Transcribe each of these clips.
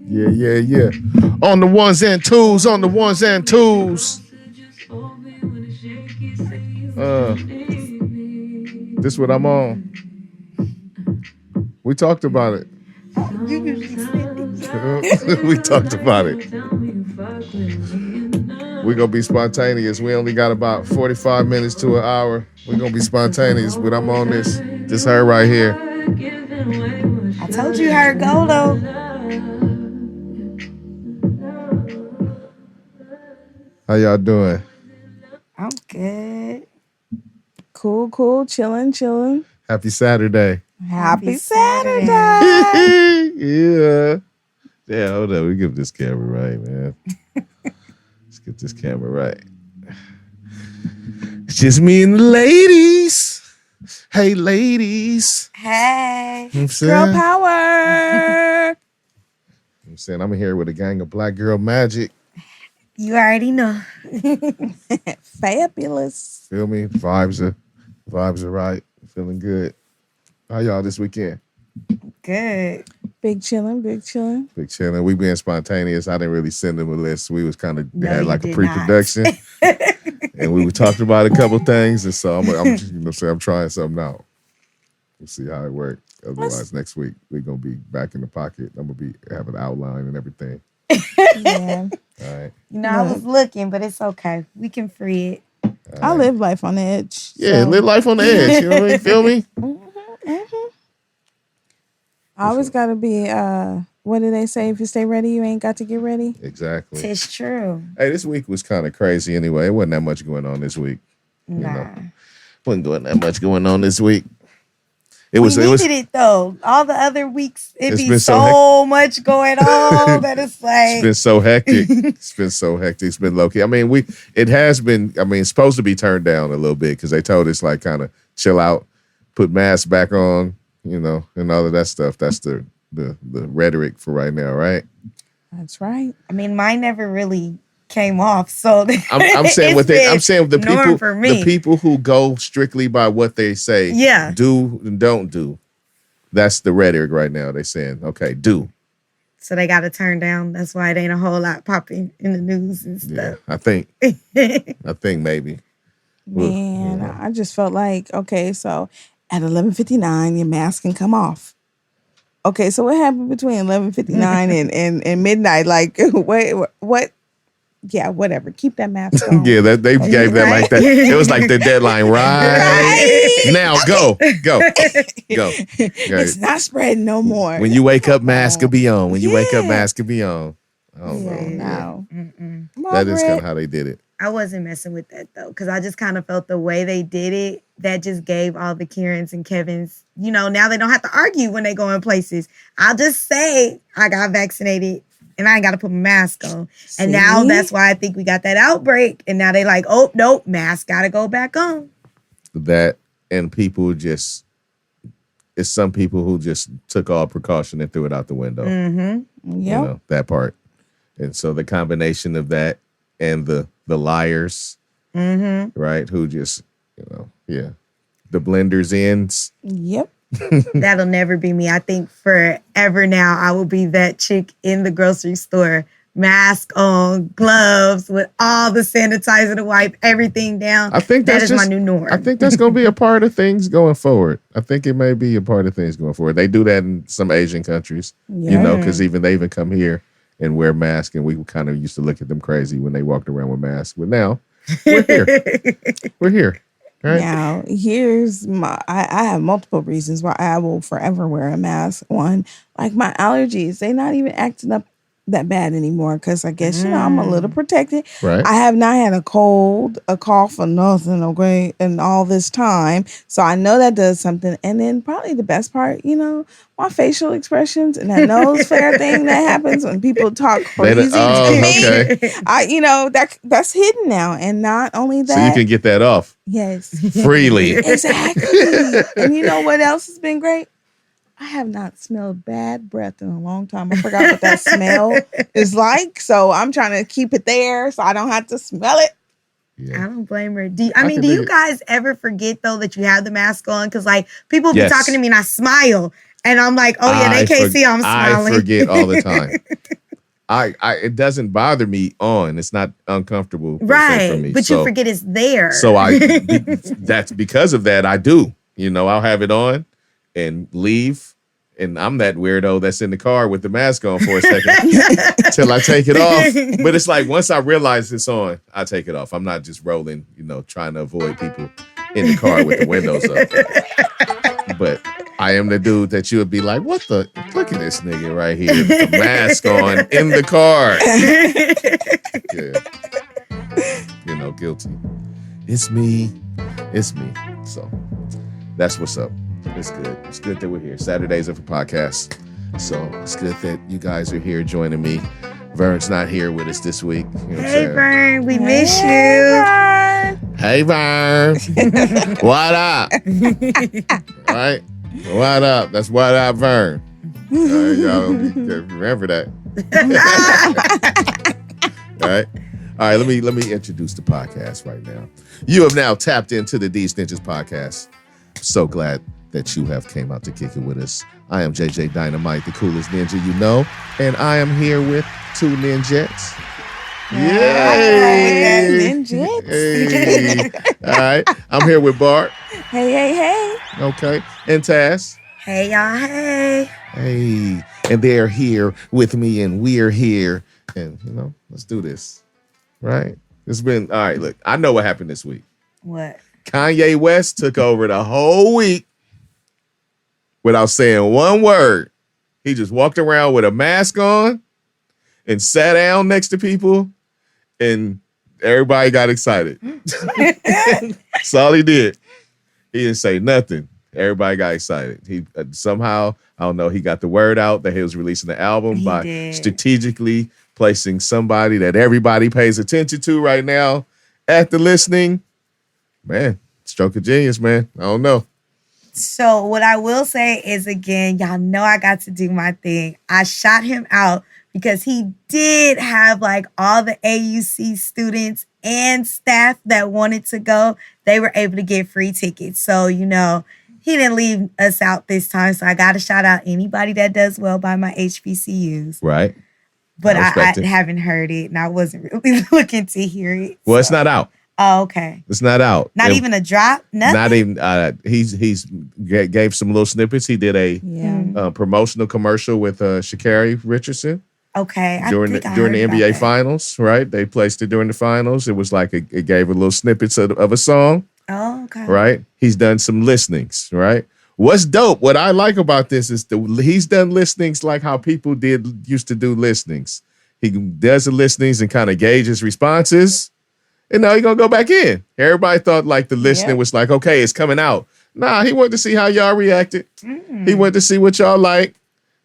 Yeah. On the ones and twos. This what I'm on. We talked about it. You usually said We talked about it. We're going to be spontaneous. We only got about 45 minutes to an hour. We're going to be spontaneous, but I'm on this. This her right here. I told you her go, though. How y'all doing? I'm good. Cool. Chilling. Happy Saturday. Happy Saturday. Yeah. Yeah, hold on. We give this camera right, man. Let's get this camera right. It's just me and the ladies. Hey, ladies. Hey. Girl power. I'm saying I'm here with a gang of black girl magic. You already know. Fabulous. Feel me? Vibes are right. Feeling good. How y'all this weekend? Good. Big chilling. We being spontaneous. I didn't really send them a list. We was kind of had like a pre-production. And we were talking about a couple things. And so I'm trying something out. We'll see how it works. Otherwise, next week, we're going to be back in the pocket. I'm going to have an outline and everything. Yeah. All right. I was looking, but it's okay. We can free it. I live life on the edge. Yeah, live life on the edge. You know what I mean? Feel me? I always got to be, what do they say? If you stay ready, you ain't got to get ready. Exactly. It's true. Hey, this week was kind of crazy anyway. It wasn't that much going on this week. Wasn't that much going on this week. It needed it though. All the other weeks, it's be been so much going on that it's like it's been so hectic. It's been low key. I mean, it's supposed to be turned down a little bit because they told us like kind of chill out, put masks back on, and all of that stuff. That's the rhetoric for right now, right? That's right. I mean, mine never really came off. So I'm saying the people who go strictly by what they say, do and don't do. That's the rhetoric right now. They're saying, okay, do. So they got to turn down. That's why it ain't a whole lot popping in the news and stuff. Yeah, I think maybe. Man, I just felt like, okay, so at 11:59, your mask can come off. Okay, so what happened between 11:59 and midnight? Like, what? Yeah, whatever. Keep that mask on. Yeah, they gave that like that. It was like the deadline. Right now, go. It's not spreading no more. When you wake up, mask will be on. When you wake up, mask will be on. Oh no. That is kind of how they did it. I wasn't messing with that though, because I just kind of felt the way they did it. That just gave all the Karens and Kevins, now they don't have to argue when they go in places. I'll just say I got vaccinated. And I ain't got to put my mask on. See? And now that's why I think we got that outbreak. And now they like, oh, nope, mask got to go back on. That and people it's some people who just took all precaution and threw it out the window. Mm-hmm. Yeah. That part. And so the combination of that and the liars, right, who just, the blenders ends. Yep. That'll never be me. I think forever now I will be that chick in the grocery store, mask on, gloves with all the sanitizer to wipe everything down. I think that is my new norm. I think that's going to be a part of things going forward. I think it may be a part of things going forward. They do that in some Asian countries, because they even come here and wear masks, and we kind of used to look at them crazy when they walked around with masks. But now we're here. We're here. Right. Now, here's I have multiple reasons why I will forever wear a mask. One, like my allergies, they're not even acting up that bad anymore because I guess, I'm a little protected. Right. I have not had a cold, a cough, or nothing, okay, in all this time. So I know that does something. And then probably the best part, my facial expressions and that nose flare thing that happens when people talk crazy to me. Okay. That's hidden now. And not only that. So you can get that off. Yes. Freely. Exactly. And you know what else has been great? I have not smelled bad breath in a long time. I forgot what that smell is like. So I'm trying to keep it there so I don't have to smell it. I don't blame her. Do you guys ever forget though that you have the mask on? Because like people be talking to me and I smile and I'm like, oh yeah, they can't see I'm smiling. I forget all the time. It doesn't bother me on. It's not uncomfortable for me. But you forget it's there. So that's because of that. I do. I'll have it on and leave. And I'm that weirdo that's in the car with the mask on for a second till I take it off. But it's like once I realize it's on, I take it off. I'm not just rolling, trying to avoid people in the car with the windows up. But I am the dude that you would be like, look at this nigga right here with the mask on in the car. Yeah. Guilty. It's me. So that's what's up. It's good. It's good that we're here. Saturdays of a podcast. So it's good that you guys are here joining me. Vern's not here with us this week. Hey, Vern. We miss you. Vern. Hey, Vern. What up? All right. What up? That's what up, Vern. All right, y'all remember that. All right. All right. Let me introduce the podcast right now. You have now tapped into the Deez Ninjas Podcast. So glad that you have came out to kick it with us. I am JJ Dynamite, the coolest ninja you know, and I am here with two ninjas. Yay! Ninjas. Hey. All right. I'm here with Barb. Hey. Okay. And Tas. Hey, y'all. Hey. Hey. And they're here with me, and we're here. And, let's do this. Right? It's been, all right, look, I know what happened this week. What? Kanye West took over the whole week without saying one word. He just walked around with a mask on and sat down next to people, and everybody got excited. That's all he did. He didn't say nothing. Everybody got excited. He somehow, I don't know, he got the word out that he was releasing the album by strategically placing somebody that everybody pays attention to right now at the listening. Man, stroke of genius, man. I don't know. So what I will say is, again, y'all know I got to do my thing. I shot him out because he did have like all the AUC students and staff that wanted to go. They were able to get free tickets. So, he didn't leave us out this time. So I got to shout out anybody that does well by my HBCUs. Right. But I haven't heard it, and I wasn't really looking to hear it. Well, it's not out. Oh, okay. It's not out. Not even a drop? Nothing? Not even. He's gave some little snippets. He did a promotional commercial with Sha'Carri Richardson. Okay. During the NBA Finals, right? They placed it during the Finals. It was like it gave a little snippets of a song. Oh, okay. Right? He's done some listenings, right? What's dope, what I like about this is he's done listenings like how people used to do listenings. He does the listenings and kind of gauges responses. And now he's going to go back in. Everybody thought like the listening was like, okay, it's coming out. Nah, he wanted to see how y'all reacted. He wanted to see what y'all like,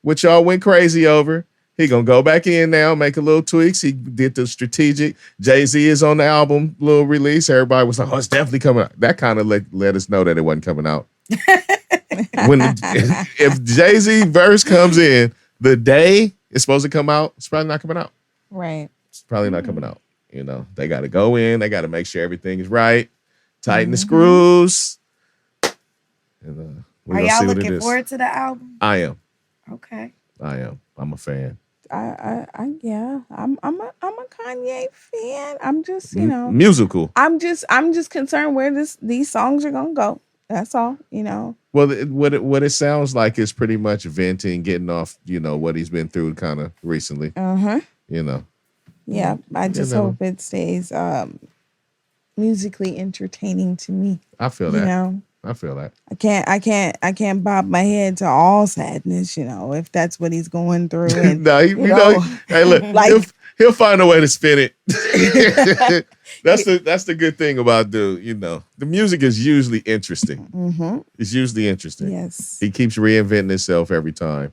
what y'all went crazy over. He going to go back in now, make a little tweaks. He did the strategic. Jay-Z is on the album, little release. Everybody was like, oh, it's definitely coming out. That kind of let us know that it wasn't coming out. If Jay-Z verse comes in the day it's supposed to come out, it's probably not coming out. Right. It's probably not coming out. They got to go in. They got to make sure everything is right. Tighten the screws. And, are y'all looking forward to the album? I am. Okay. I am. I'm a fan. I'm a Kanye fan. I'm just, musical. I'm just concerned where these songs are gonna go. That's all, Well, what it sounds like is pretty much venting, getting off, what he's been through kind of recently. Yeah, I just hope it stays musically entertaining to me. I feel that. I feel that. I can't bob my head to all sadness, if that's what he's going through. And, no, hey, look, like, he'll find a way to spin it. That's the good thing about the music is usually interesting. It's usually interesting. Yes. He keeps reinventing himself every time.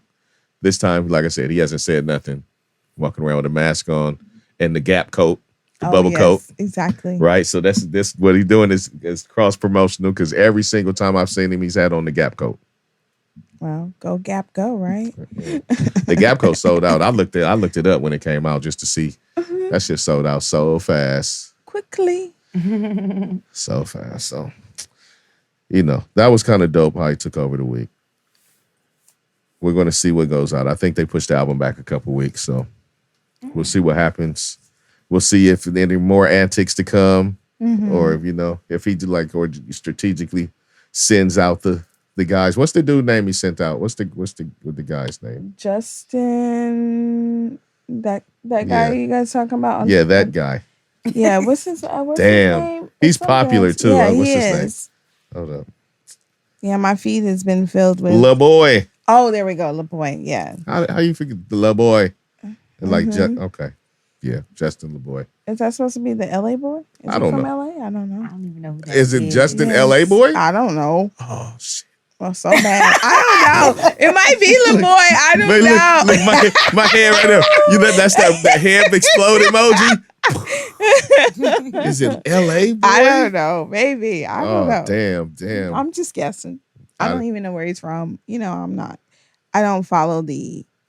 This time, like I said, he hasn't said nothing. Walking around with a mask on and the Gap coat. The bubble coat. Exactly. Right. So this what he's doing is cross promotional because every single time I've seen him, he's had on the Gap coat. Well, go Gap, go, right? The Gap coat sold out. I looked it up when it came out just to see. That shit sold out so fast. Quickly. So fast. So, that was kind of dope how he took over the week. We're going to see what goes out. I think they pushed the album back a couple weeks, so we'll see what happens. We'll see if any more antics to come, or if he or strategically sends out the guys. What's the dude name he sent out? What's the guy's name? Justin, that guy you guys talking about? Yeah, that guy. Yeah, what's his name? He's popular too. Yeah, what's he his is. name? Hold up. Yeah, my feed has been filled with La Boy. Oh, there we go, La Boy. Yeah. How you forget the La Boy? Okay. Yeah, Justin La Boy. Is that supposed to be the LA boy? Is I don't from know. LA? I don't know. I don't even know who that Is it Justin LA Boy? I don't know. Oh shit. Well, so bad. I don't know. It might be La Boy. I don't know. Look, my hand right there. That's that hand explode emoji. Is it LA Boy? I don't know. Maybe. I don't know. Damn. I'm just guessing. I don't even know where he's from. I'm not. I don't follow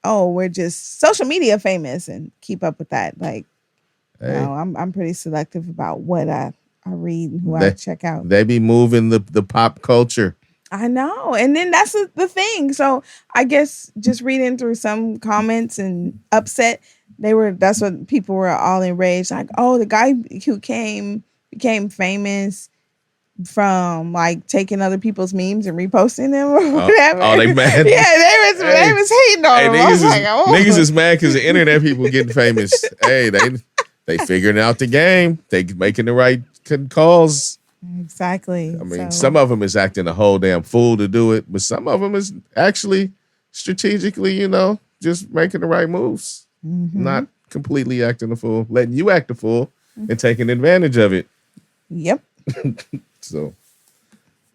we're just social media famous and keep up with that. Like, I'm pretty selective about what I read and who I check out. They be moving the pop culture. I know. And then that's the thing. So I guess just reading through some comments and upset, that's what people were all enraged. Like, oh, the guy who became famous from like taking other people's memes and reposting them or whatever. Oh, they mad? Yeah, they was hating on him. Niggas is mad because the internet people getting famous. Hey, they figuring out the game. They making the right calls. Exactly. I mean, some of them is acting a whole damn fool to do it, but some of them is actually strategically, just making the right moves. Not completely acting a fool, letting you act a fool and taking advantage of it. Yep. So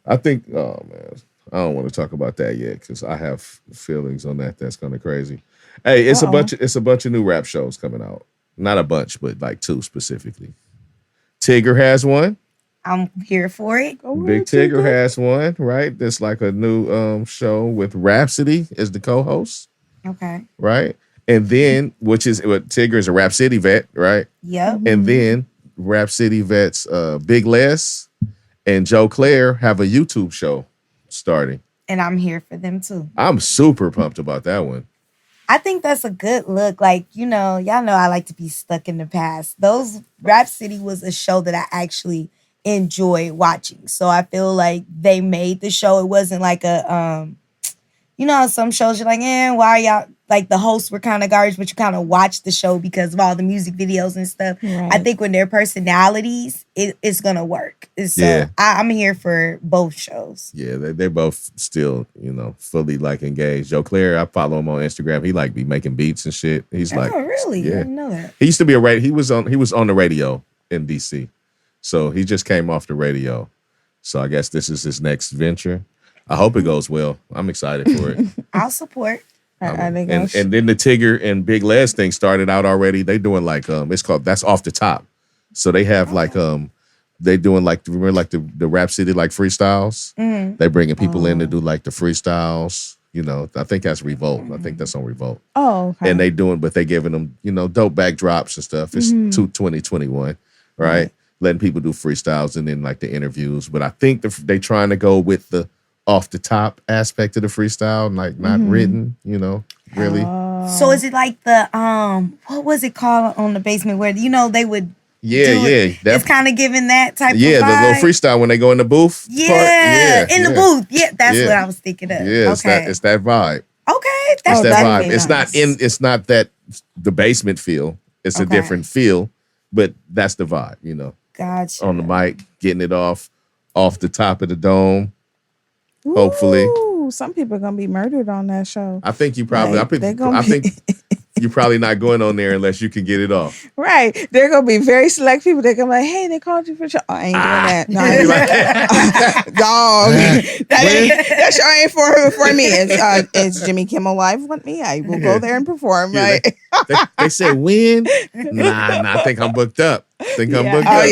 I think, oh man, I don't want to talk about that yet because I have feelings on that. That's kind of crazy. Hey, it's a bunch of new rap shows coming out. Not a bunch, but like 2 specifically. Tigger has one. I'm here for it. Big Tigger has one, right? There's like a new show with Rhapsody as the co-host. Okay. Right? And then, Tigger is a Rap City vet, right? Yep. And then Rap City vets Big Les and Joe Claire have a YouTube show starting. And I'm here for them too. I'm super pumped about that one. I think that's a good look. Like, y'all know I like to be stuck in the past. Those Rap City was a show that I actually enjoyed watching. So I feel like they made the show. It wasn't like a, some shows you're like, why are y'all, like the hosts were kind of garbage, but you kind of watch the show because of all the music videos and stuff. Right. I think when their personalities, it's going to work. So I'm here for both shows. Yeah, they're both still, fully like engaged. Joe Claire, I follow him on Instagram. He like be making beats and shit. He's like, oh, really? Yeah. I didn't know that. He used to be he was on the radio in DC. So he just came off the radio. So I guess this is his next venture. I hope it goes well. I'm excited for it. I'll support. And then the Tigger and Big Les thing started out already. They doing like it's called That's Off the Top. So they have like they doing like remember like the Rap City like freestyles. Mm-hmm. They bringing people in to do like the freestyles. I think that's Revolt. I think that's on Revolt. Oh, okay. And they giving them dope backdrops and stuff. It's 2021, right? Letting people do freestyles and then like the interviews. But I think they trying to go with the off the top aspect of the freestyle, like not written, really. So is it like the what was it called on the basement where they would it's kind of giving that type of vibe. The little freestyle when they go in the booth. The booth. Yeah, that's what I was thinking of. Yeah, it's that vibe. Okay, that's that vibe. Nice. It's not that the basement feel. It's a different feel, but that's the vibe, Gotcha. On the mic, getting it off the top of the dome. Ooh, hopefully. Some people are gonna be murdered on that show. I think you probably. I think you're probably not going on there unless you can get it off. Right. They're gonna be very select people. They're gonna be like, hey, they called you for show. I ain't doing that. No, I ain't doing that. Dog. That show ain't for me. It's Jimmy Kimmel Live want me. I will go there and perform. Right. They said when? Nah, I think I'm booked up. think I'm booked Oh up.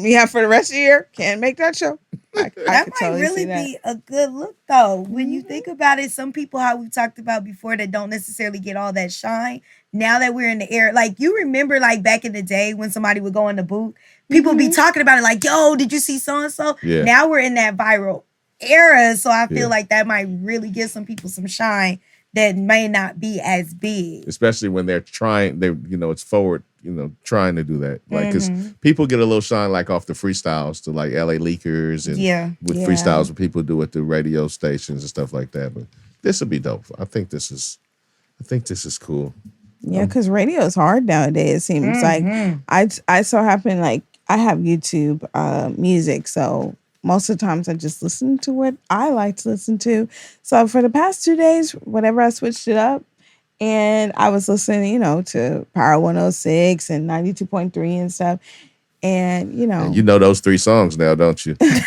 yeah, for the rest of the year, can't make that show. That might totally really be a good look, though. When you think about it, some people, how we talked about before, that don't necessarily get all that shine. Now that we're in the air, like you remember, like back in the day when somebody would go in the booth, people be talking about it, like, "Yo, did you see so and so?" Now we're in that viral era, so I feel like that might really give some people some shine that may not be as big, especially when they're trying. It's forward. Trying to do that, like, because people get a little shine like off the freestyles to like LA Leakers and with freestyles what people do at the radio stations and stuff like that. But this would be dope. I think this is cool. Yeah, because radio is hard nowadays. It seems like I so happen, like, I have YouTube music, so most of the times I just listen to what I like to listen to. So for the past 2 days, whenever I switched it up, and I was listening, to Power 106 and 92.3 and stuff. And, And you know those 3 songs now, don't you? That's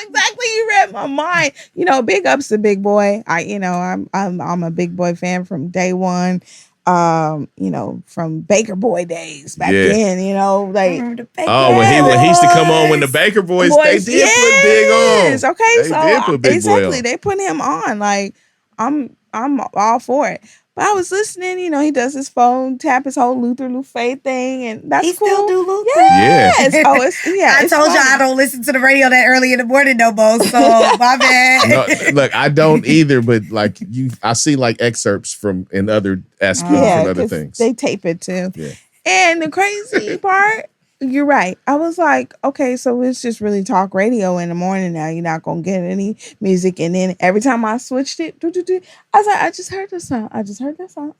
exactly, you read my mind. Big ups to Big Boy. I'm a Big Boy fan from day one. From Baker Boy days back then, like, when he used to come on when the Baker Boys they did put Big on. Okay, they did put Big Boy on. They put him on. Like, I'm all for it. But I was listening, he does his phone, tap his whole Luther Lufe thing, and that's cool. He still do Luther? Yes. Yeah. I told y'all I don't listen to the radio that early in the morning no more, so my bad. No, look, I don't either, but like I see like excerpts from in other aspects and other things. They tape it too. Yeah. And the crazy part, you're right. I was like, okay, so it's just really talk radio in the morning now. You're not going to get any music. And then every time I switched it, I was like, I just heard this song. I just heard that song.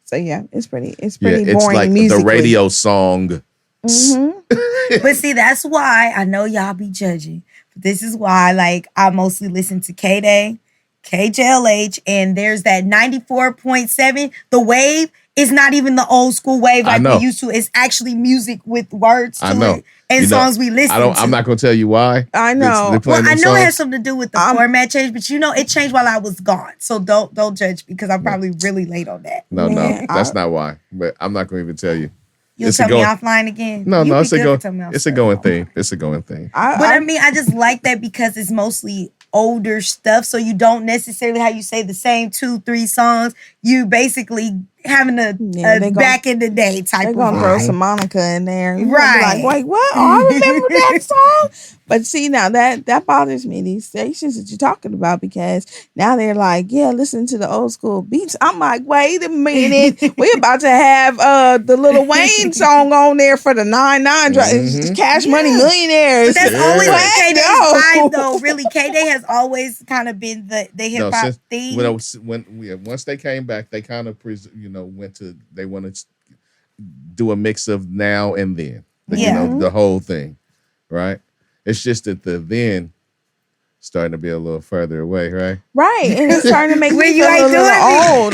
So yeah, it's pretty boring it's like musically. the radio song. But see, that's why I know y'all be judging. But this is why, like, I mostly listen to K-Day, KJLH, and there's that 94.7, The Wave. It's not even the old school wave like we used to. It's actually music with words to it and songs we listen to. I'm not going to tell you why. I know. Well, I know it has something to do with the format change, but it changed while I was gone. So don't judge me because I'm probably really late on that. No, that's not why. But I'm not going to even tell you. You'll tell me offline again? No, it's a going thing. It's a going thing. I just like that because it's mostly older stuff. So you don't necessarily, how you say, the same 2-3 songs. You basically having a back in the day type of They're going to throw some Monica in there. You're right. Like, wait, what? Oh, I remember that song. But see, now that bothers me, these stations that you're talking about, because now they're like, yeah, listen to the old school beats. I'm like, wait a minute. We're about to have the Lil Wayne song on there for the 9-9 Cash Money Millionaires. But that's always been K-Day's vibe, though. Really, K-Day has always kind of been the hip hop theme. Once they came back, they kind of they want to do a mix of now and then. The whole thing, right? It's just that the then starting to be a little further away, right? Right, and it's starting to make me feel a little old.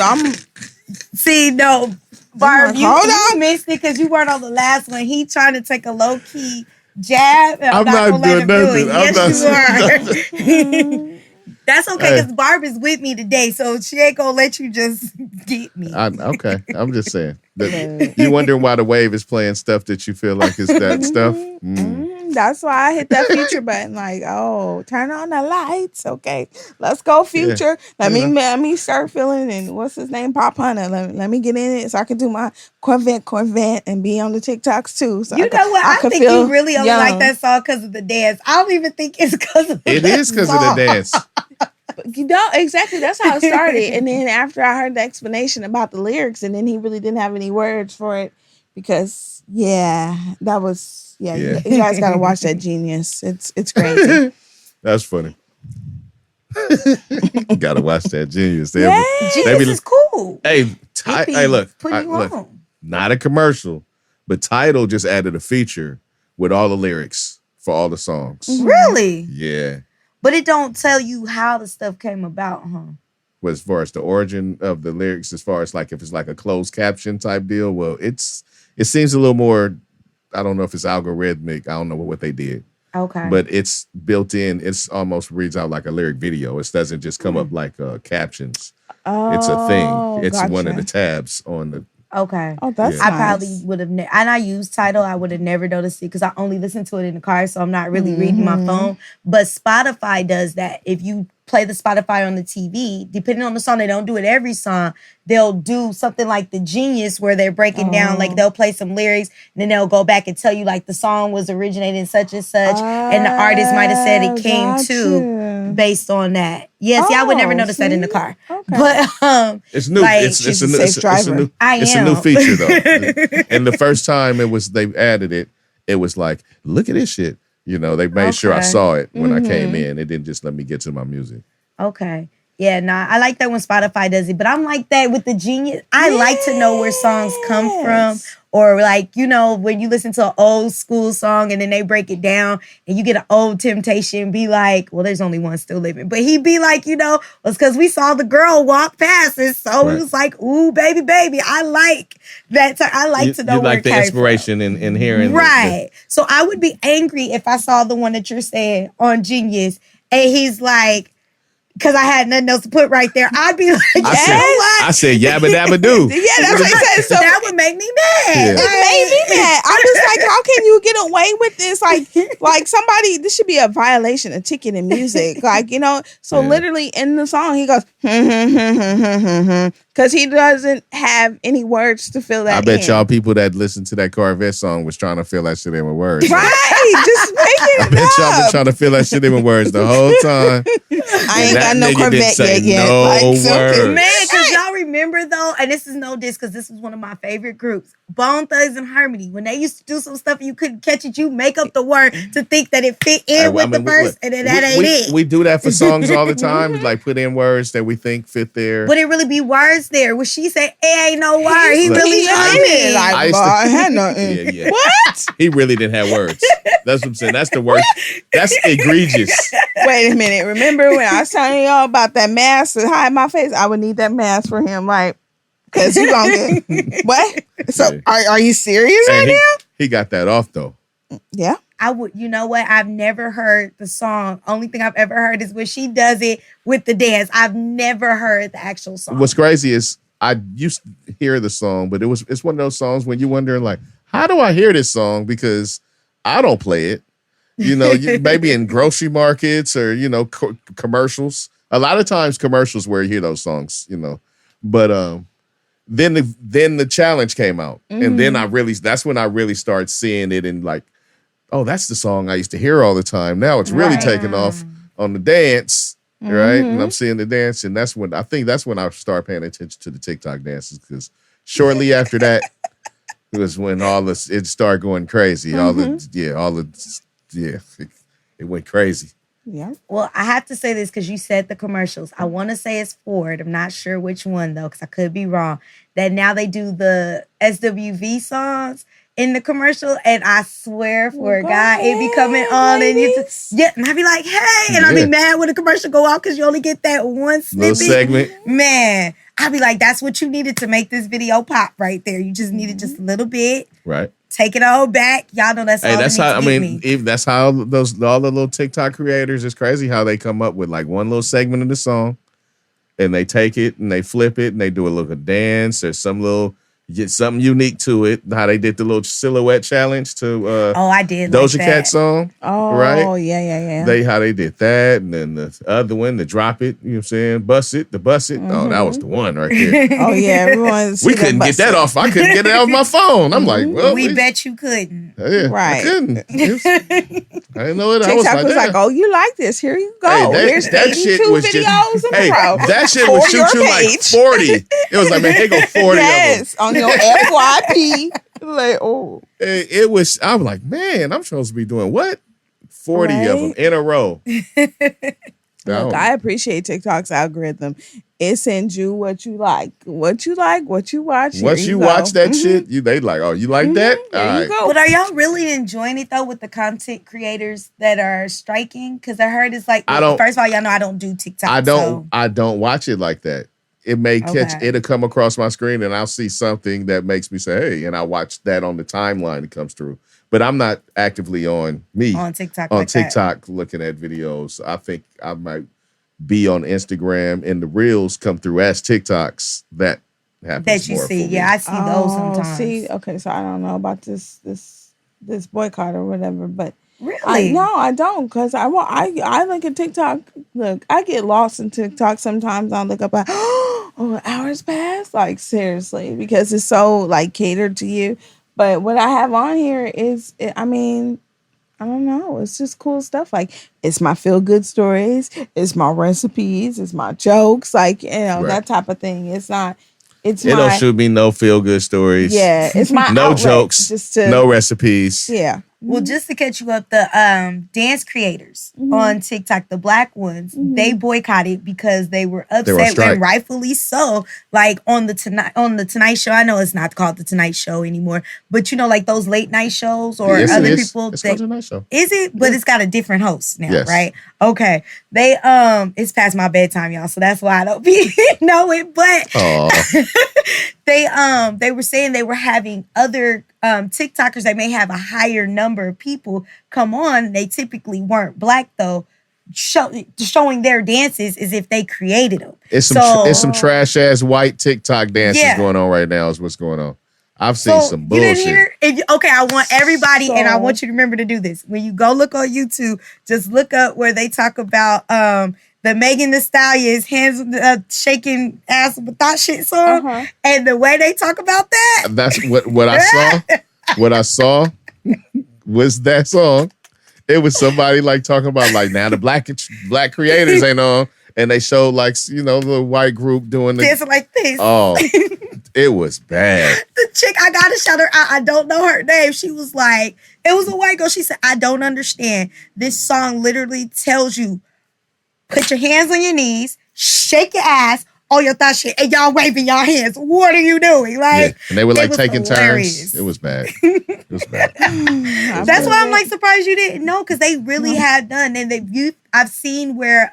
Barb, you missed it because you weren't on the last one. He trying to take a low key jab, and I'm not gonna let him do it. Yes, you are. That's okay because Barb is with me today, so she ain't gonna let you just get me. Okay, I'm just saying. You wondering why the wave is playing stuff that you feel like is that stuff? That's why I hit that Future button. Like, turn on the lights. Okay, let's go Future. Let me start feeling. And what's his name? Pop Hunter. Let me get in it so I can do my Corvette and be on the TikToks too. So know what? I think you really only like that song because of the dance. I don't even think it's because of the It is because of the dance. Exactly. That's how it started. And then after I heard the explanation about the lyrics, and then he really didn't have any words for it because, that was. Yeah, you guys got to watch that Genius. It's crazy. That's funny. Got to watch that Genius. Genius is cool. Hey, look, not a commercial, but Tidal just added a feature with all the lyrics for all the songs. Really? Yeah. But it don't tell you how the stuff came about, huh? Well, as far as the origin of the lyrics, as far as like if it's like a closed caption type deal, well, it seems a little more. I don't know if it's algorithmic. I don't know what they did. Okay. But it's built in. It's almost reads out like a lyric video. It doesn't just come up like captions. Oh, it's a thing. It's one of the tabs on Okay. Oh, that's I nice. probably would have, and I use Tidal. I would have never noticed it because I only listen to it in the car, so I'm not really reading my phone. But Spotify does that. If you play the Spotify on the TV, depending on the song, they don't do it every song. They'll do something like the Genius where they're breaking down, like they'll play some lyrics, and then they'll go back and tell you like the song was originated in such and such, and the artist might have said it came to based on that. Yeah, see, I would never notice that in the car. Okay. But it's new. like, It's a new. safe driver. It's a new feature though. And the first time they added it, it was like, look at this shit. You know, they made sure I saw it when I came in. It didn't just let me get to my music. Okay. Yeah, nah, I like that when Spotify does it, but I'm like that with the Genius. I like to know where songs come from, or like, you know, when you listen to an old school song and then they break it down and you get an old Temptation, be like, well, there's only one still living, but he'd be like, you know, it's because we saw the girl walk past us, so it was like, ooh, baby, I like that. I like to know you where like the inspiration in hearing, right? So I would be angry if I saw the one that you're saying on Genius, and he's like, because I had nothing else to put right there, I'd be like, I said yabba dabba do. Yeah, that's what he said. So that would make me mad. Yeah. it made me mad. I'm just like, how can you get away with this? Like somebody, this should be a violation of ticket in music. Like, you know, so literally in the song, he goes, because he doesn't have any words to fill that I bet in. y'all people that listened to that Corvette song was trying to fill that shit in with words. Right, just making I it bet y'all been up. trying to fill that shit in with words the whole time. I ain't got no nigga didn't Corvette say yet. no Like, so word. Man, because y'all remember though, and this is no diss, because this was one of my favorite groups, Bone Thugs and Harmony. When they used to do some stuff and you couldn't catch it, you make up the word to think that it fit in with the verse, and then that ain't it. We do that for songs all the time, like put in words that we think fit there. But it really be words there. When she said, it ain't no word, he Look, really I mean. like, I used boy, to- I had nothing. Yeah. What? He really didn't have words. That's what I'm saying. That's the worst. That's egregious. Wait a minute. Remember when I was telling y'all about that mask to hide my face? I would need that mask for him, like, because you gonna get what? So are you serious right now? He got that off though. Yeah. I would, you know what? I've never heard the song. Only thing I've ever heard is when she does it with the dance. I've never heard the actual song. What's crazy is I used to hear the song, but it's one of those songs when you're wondering like, how do I hear this song? Because I don't play it. You know, maybe in grocery markets or, you know, commercials. A lot of times commercials where you hear those songs, you know. But then the challenge came out. And then that's when I really started seeing it and like, oh, that's the song I used to hear all the time. Now it's really taking off on the dance, right? And I'm seeing the dance. And that's when I start paying attention to the TikTok dances, because shortly after that was when it started going crazy. It went crazy. Yeah. Well, I have to say this because you said the commercials. I want to say it's Ford. I'm not sure which one though, because I could be wrong. That now they do the SWV songs in the commercial, and I swear for God, it be coming on, and and I be like, hey, and I be mad when the commercial go out because you only get that one snippet. Little segment. Man, I be like, that's what you needed to make this video pop right there. You just needed just a little bit. Right. Take it all back. Y'all know that's all That's how that's how all the little TikTok creators, it's crazy how they come up with like one little segment of the song and they take it and they flip it and they do a little dance or get something unique to it. How they did the little silhouette challenge to I did Doja like Cat song. Oh, right? Yeah. How they did that, and then the other one, the drop it, you know what I'm saying? Bust it. Oh, that was the one right there. Oh yeah, everyone's We couldn't get that off. I couldn't get it off my phone. I'm like, well, we bet you couldn't. Yeah, Right. I couldn't. I didn't know it. TikTok was like, oh, you like this? Here you go. Hey, Here's that 82 shit was videos just, in a row. that shit For would shoot your you like page. 40. It was like, man, here go 40 yes, on your FYP. Like, oh. It was, I'm like, man, I'm supposed to be doing what? 40 of them in a row. Look, I appreciate TikTok's algorithm. It sends you what you like, what you watch. Once you go. watch that shit, they like, oh, you like that? All There right. you go. But are y'all really enjoying it though with the content creators that are striking? Because I heard it's like, first of all, y'all know I don't do TikTok. I don't watch it like that. It may it'll come across my screen and I'll see something that makes me say, hey, and I watch that on the timeline that comes through. But I'm not actively on TikTok looking at videos. I think I might be on Instagram and the reels come through as TikToks that happens that you more see. for me. Yeah, I see those sometimes. See, okay, so I don't know about this boycott or whatever, but Really? no, I don't, because I look at TikTok. Look, I get lost in TikTok sometimes. I look up, like, oh, hours pass. Like, seriously, because it's so like catered to you. But what I have on here is, I mean, I don't know. It's just cool stuff. Like, it's my feel good stories. It's my recipes. It's my jokes. Like, that type of thing. It's not. It don't shoot me no feel good stories. Yeah, it's my no outlet, jokes. just to, no recipes. Yeah. Well, just to catch you up, the dance creators on TikTok, the black ones, they boycotted because they were upset, and rightfully so. Like on the Tonight Show, I know it's not called the Tonight Show anymore, but like those late night shows or other people. It's called the Tonight Show. Is it? But it's got a different host now, right? Okay. They it's past my bedtime, y'all, so that's why I don't know it. But they were saying they were having other TikTokers that may have a higher number of people come on. They typically weren't black though, showing their dances as if they created them. It's some trash ass white TikTok dances going on right now. Is what's going on. I've seen some bullshit. You didn't hear? Okay, I want everybody, and I want you to remember to do this. When you go look on YouTube, just look up where they talk about the Megan Thee Stallion's hands shaking ass with that shit song, and the way they talk about that. That's what I saw. What I saw was that song. It was somebody like talking about like now the black creators ain't on, and they showed like the white group doing the dancing like this. Oh, it was bad. The chick, I gotta shout her out. I don't know her name. She was like, it was a white girl. She said, "I don't understand. This song literally tells you." Put your hands on your knees, shake your ass, all your thought shit, and y'all waving your hands. What are you doing? Like, and they were like taking turns. It was bad. It was bad. That's why I'm like surprised you didn't know, because they really have done. And I've seen where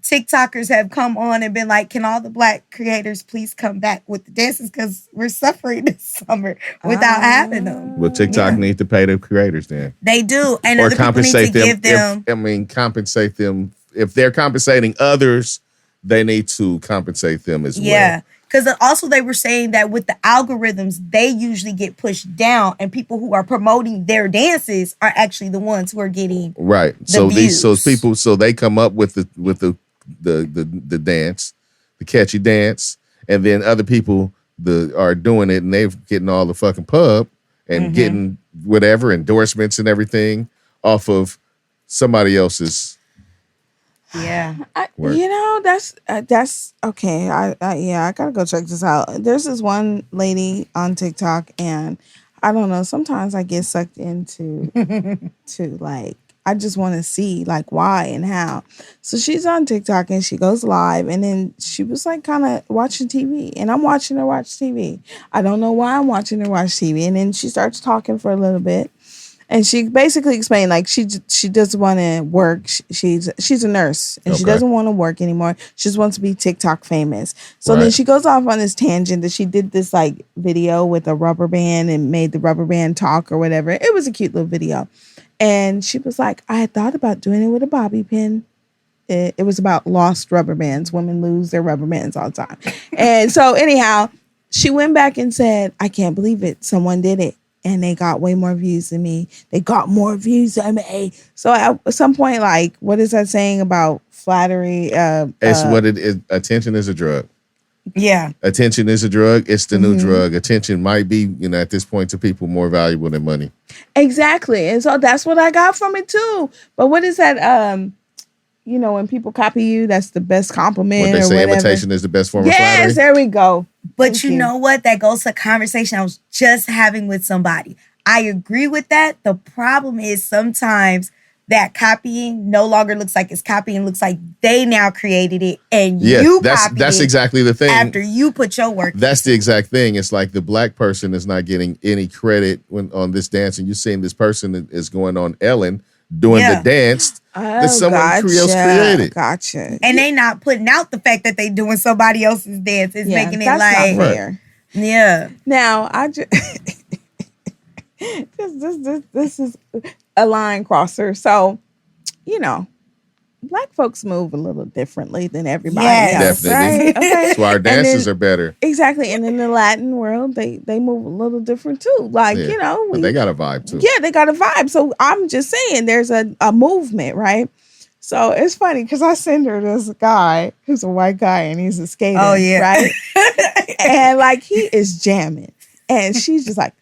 TikTokers have come on and been like, "Can all the black creators please come back with the dances, because we're suffering this summer without having them." Well, TikTok need to pay the creators then. They do, and or other compensate people need to give them. Compensate them. If they're compensating others, they need to compensate them as well. Yeah, because also they were saying that with the algorithms, they usually get pushed down, and people who are promoting their dances are actually the ones who are getting views. So they come up with the dance, the catchy dance, and then other people are doing it, and they're getting all the fucking pub and getting whatever endorsements and everything off of somebody else's. Yeah, that's okay. I gotta go check this out. There's this one lady on TikTok, and I don't know. Sometimes I get sucked into to like I just want to see like why and how. So she's on TikTok and she goes live, and then she was like kind of watching TV, and I'm watching her watch TV. I don't know why I'm watching her watch TV, and then she starts talking for a little bit. And she basically explained like she doesn't want to work. She's a nurse, and she doesn't want to work anymore. She just wants to be TikTok famous. So then she goes off on this tangent that she did this like video with a rubber band and made the rubber band talk or whatever. It was a cute little video. And she was like, I had thought about doing it with a bobby pin. It was about lost rubber bands. Women lose their rubber bands all the time. And so anyhow, she went back and said, I can't believe it. Someone did it. And they got way more views than me. They got more views than me. So at some point, like, what is that saying about flattery? It's what it is. Attention is a drug. Yeah. Attention is a drug. It's the new drug. Attention might be, at this point to people more valuable than money. Exactly. And so that's what I got from it too. But what is that? When people copy you, that's the best compliment. What they say, whatever. imitation is the best form of flattery. Yes, there we go. But Thank you know what? That goes to a conversation I was just having with somebody. I agree with that. The problem is sometimes that copying no longer looks like it's copying. Looks like they now created it and you copied it. That's exactly the thing. After you put your work. That's the exact thing. It's like the black person is not getting any credit on this dance, and you're seeing this person is going on Ellen doing the dance that someone else created. Gotcha. And they not putting out the fact that they doing somebody else's dance. It's making it like not fair. Yeah. Now I just this is a line crosser. So, Black folks move a little differently than everybody Yes. else, right? Okay. That's why our dances are better. Exactly. And in the Latin world, they move a little different too. Like, Yeah. But they got a vibe too. Yeah, they got a vibe. So I'm just saying there's a movement, right? So it's funny because I send her this guy who's a white guy and he's a skater. Oh, yeah. Right? And like he is jamming. And she's just like,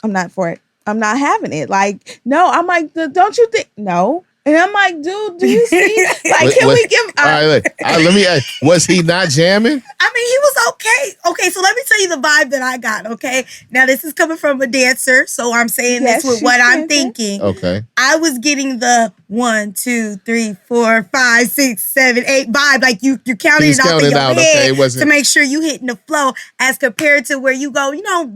I'm not for it. I'm not having it. Like, no, I'm like, don't you think? No. And I'm like, dude, do you see? Like, can we give? All right, let me ask, was he not jamming? I mean, he was okay. Okay, so let me tell you the vibe that I got, okay? Now, this is coming from a dancer, so I'm saying this with what I'm thinking. Okay. I was getting the 1, 2, 3, 4, 5, 6, 7, 8 vibe. Like, you're counting it off in your head to make sure you hitting the flow as compared to where you go,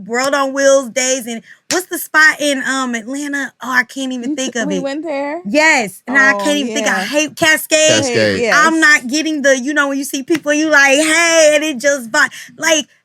World on Wheels days. And what's the spot in Atlanta? Oh, I can't even think of it. We went there? Yes. And I can't even think. I hate Cascade. Yes. I'm not getting the, when you see people, you like, hey, and it just vibe.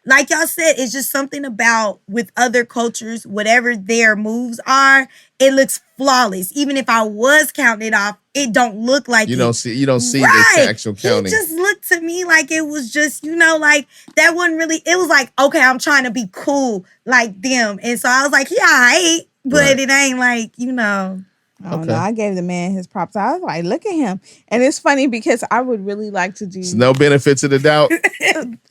Like y'all said, it's just something about with other cultures, whatever their moves are, it looks flawless. Even if I was counting it off, it don't look like you don't see the actual counting. It just looked to me like it was just, like that wasn't really, it was like, okay, I'm trying to be cool like them. And so I was like, yeah, I hate, but it ain't like, I don't know. I gave the man his props. I was like, look at him. And it's funny because I would really like to do... It's no benefits of the doubt?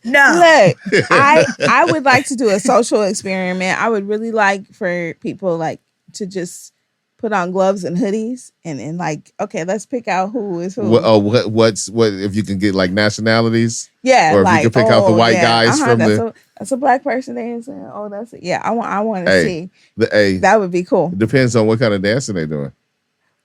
No. Look, I would like to do a social experiment. I would really like for people to just put on gloves and hoodies and like, okay, let's pick out who is who. What if you can get like nationalities? Yeah. Or if you can pick out the white guys from that's a black person dancing. Oh, that's it. Yeah, I want to see. That would be cool. It depends on what kind of dancing they're doing.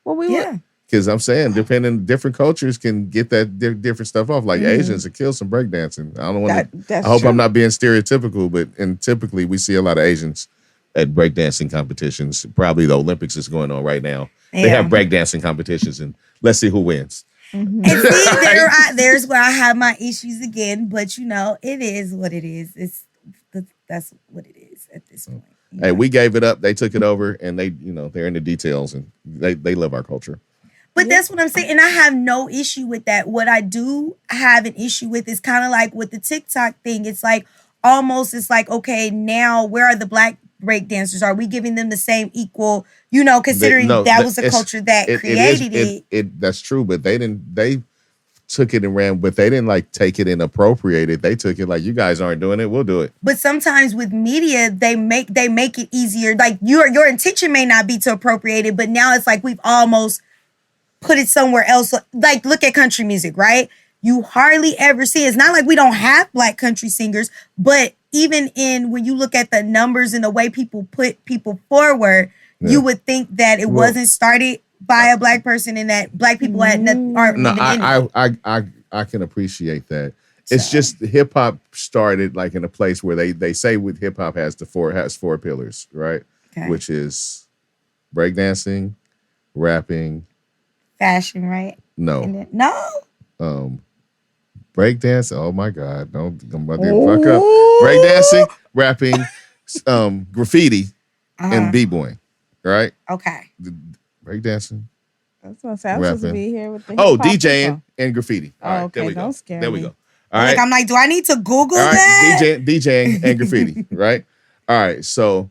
Well, would. Because I'm saying, different cultures can get that different stuff off. Like Asians, it kills some breakdancing. I don't want to. I hope I'm not being stereotypical, but typically we see a lot of Asians at breakdancing competitions. Probably the Olympics is going on right now. Yeah. They have breakdancing competitions, and let's see who wins. Mm-hmm. And see, there's where I have my issues again. But it is what it is. That's what it is at this point. Hey, we gave it up. They took it over, and they're in the details, and they love our culture. But that's what I'm saying. And I have no issue with that. What I do have an issue with is kind of like with the TikTok thing. It's like it's like, okay, now where are the black breakdancers? Are we giving them the same equal, considering that was the culture that created it? That's true, but they took it and ran, but they didn't like take it and appropriate it. They took it like, you guys aren't doing it, we'll do it. But sometimes with media, they make it easier. Like your intention may not be to appropriate it, but now it's like we've almost put it somewhere else. Like, look at country music, right? You hardly ever see it. It's not like we don't have black country singers, but even when you look at the numbers and the way people put people forward, you would think that it wasn't started by a black person and that black people aren't even in it. I can appreciate that. It's just hip hop started like in a place where they say with hip hop has four pillars, right? Okay. Which is breakdancing, rapping, fashion, right? No. Breakdancing. Oh my God! I'm about to fuck up. Breakdancing, rapping, graffiti, and b-boying. Right? Okay. Breakdancing. That's what I'm saying. I'm supposed to be here with the DJing and graffiti. All right, okay, there we go. Don't scare there me. we go. All right. I'm like, do I need to Google that? DJing and graffiti, right? All right. So,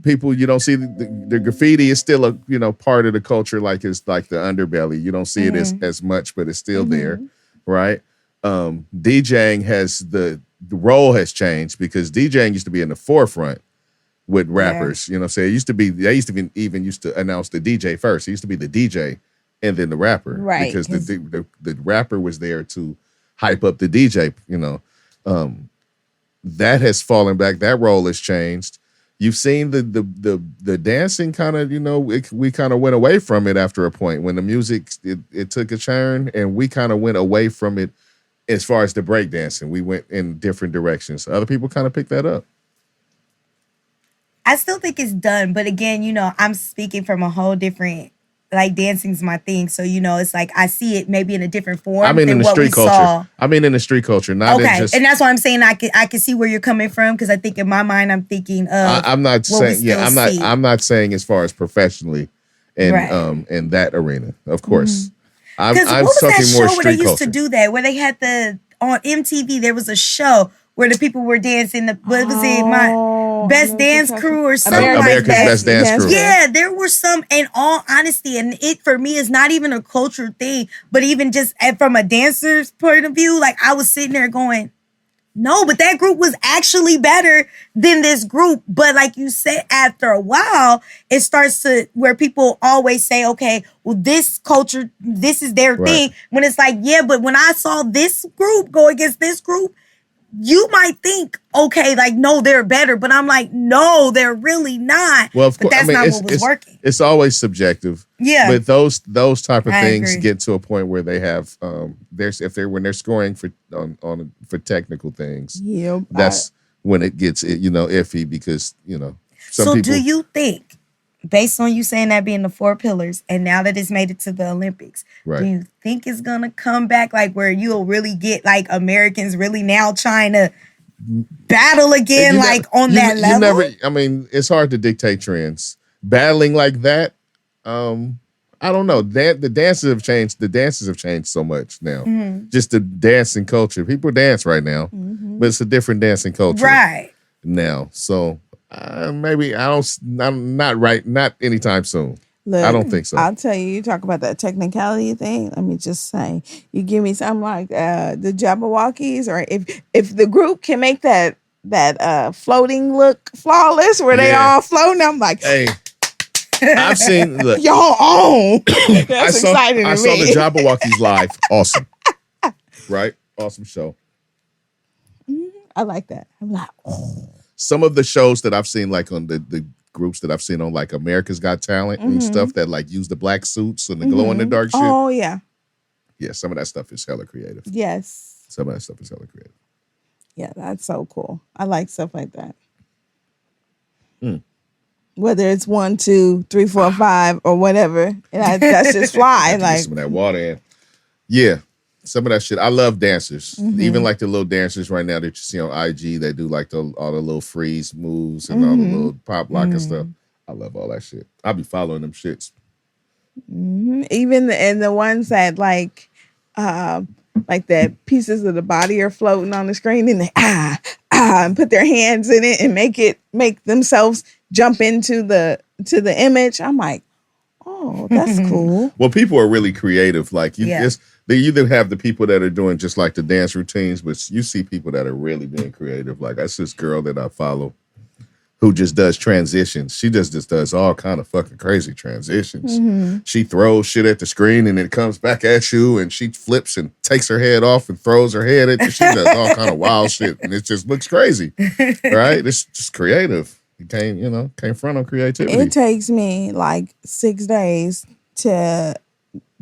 people, you don't see the graffiti is still a part of the culture, like it's like the underbelly. You don't see it as much, but it's still there, right? DJing has the role has changed because DJing used to be in the forefront with rappers. So they used to announce the DJ first. It used to be the DJ and then the rapper, right? Because the rapper was there to hype up the DJ. That has fallen back. That role has changed. You've seen the dancing kind of, we kind of went away from it after a point when the music, it took a turn and we kind of went away from it as far as the breakdancing. We went in different directions. Other people kind of picked that up. I still think it's done. But again, I'm speaking from a whole different, like dancing's my thing. So, it's like I see it maybe in a different form. I mean, in the street culture. Saw. I mean, in the street culture. Not okay. Just, and that's why I'm saying I can see where you're coming from because I think in my mind I'm thinking of I'm not saying I'm not saying as far as professionally and in that arena, of course. I'm what was talking that more show where they street used culture. to do that? Where they had on MTV, there was a show where the people were dancing. What was it? My Best Dance Crew or something America's like that. Best Dance Crew. Yeah, there were some, in all honesty, and it for me is not even a culture thing, but even just from a dancer's point of view, like I was sitting there going, no, but that group was actually better than this group. But like you said, after a while, it starts to where people always say, okay, well, this culture, this is their thing. When it's like, yeah, but when I saw this group go against this group, you might think, okay, like, no, they're better. But I'm like, no, they're really not. Well, of course, but that's not what was working. It's always subjective. Yeah. But those type of things agree. get to a point where they have when they're scoring for technical things. Yeah. That's when it gets iffy because some people. Do you think, based on you saying that being the 4 pillars, and now that it's made it to the Olympics, do you think it's gonna come back like where you'll really get like Americans really now trying to battle again, on that level? It's hard to dictate trends. Battling like that, I don't know. The dances have changed. The dances have changed so much now. Just the dancing culture. People dance right now, but it's a different dancing culture right now. So maybe not anytime soon. Look, I don't think so. I'll tell you talk about that technicality thing. Let me just say, you give me something like the Jabberwockies, or if the group can make that floating look flawless, where they all floating, I'm like, hey. I've seen y'all on. That's exciting to me. I saw the Jabberwockies live. Awesome. Right? Awesome show. I like that. I'm like, oh. Some of the shows that I've seen, like on the groups that I've seen on like America's Got Talent and stuff that like use the black suits and the glow in the dark shit. Oh yeah. Yeah, some of that stuff is hella creative. Yes. Some of that stuff is hella creative. Yeah, that's so cool. I like stuff like that. Whether it's 1, 2, 3, 4, 5, or whatever, and that's just fly. Like some of that water in. Yeah, some of that shit. I love dancers, even like the little dancers right now that you see on IG. They do like all the little freeze moves and all the little pop lock and stuff. I love all that shit. I'll be following them shits. Even the ones that like the pieces of the body are floating on the screen, and they and put their hands in it and make themselves jump into the image. I'm like, oh, that's cool. Well, people are really creative. Like they either have the people that are doing just like the dance routines, but you see people that are really being creative. Like that's this girl that I follow who just does transitions. She just does all kind of fucking crazy transitions. She throws shit at the screen and it comes back at you, and she flips and takes her head off and throws her head at you. She does all kind of wild shit, and it just looks crazy, right? It's just creative. You can't front on creativity. It takes me like 6 days to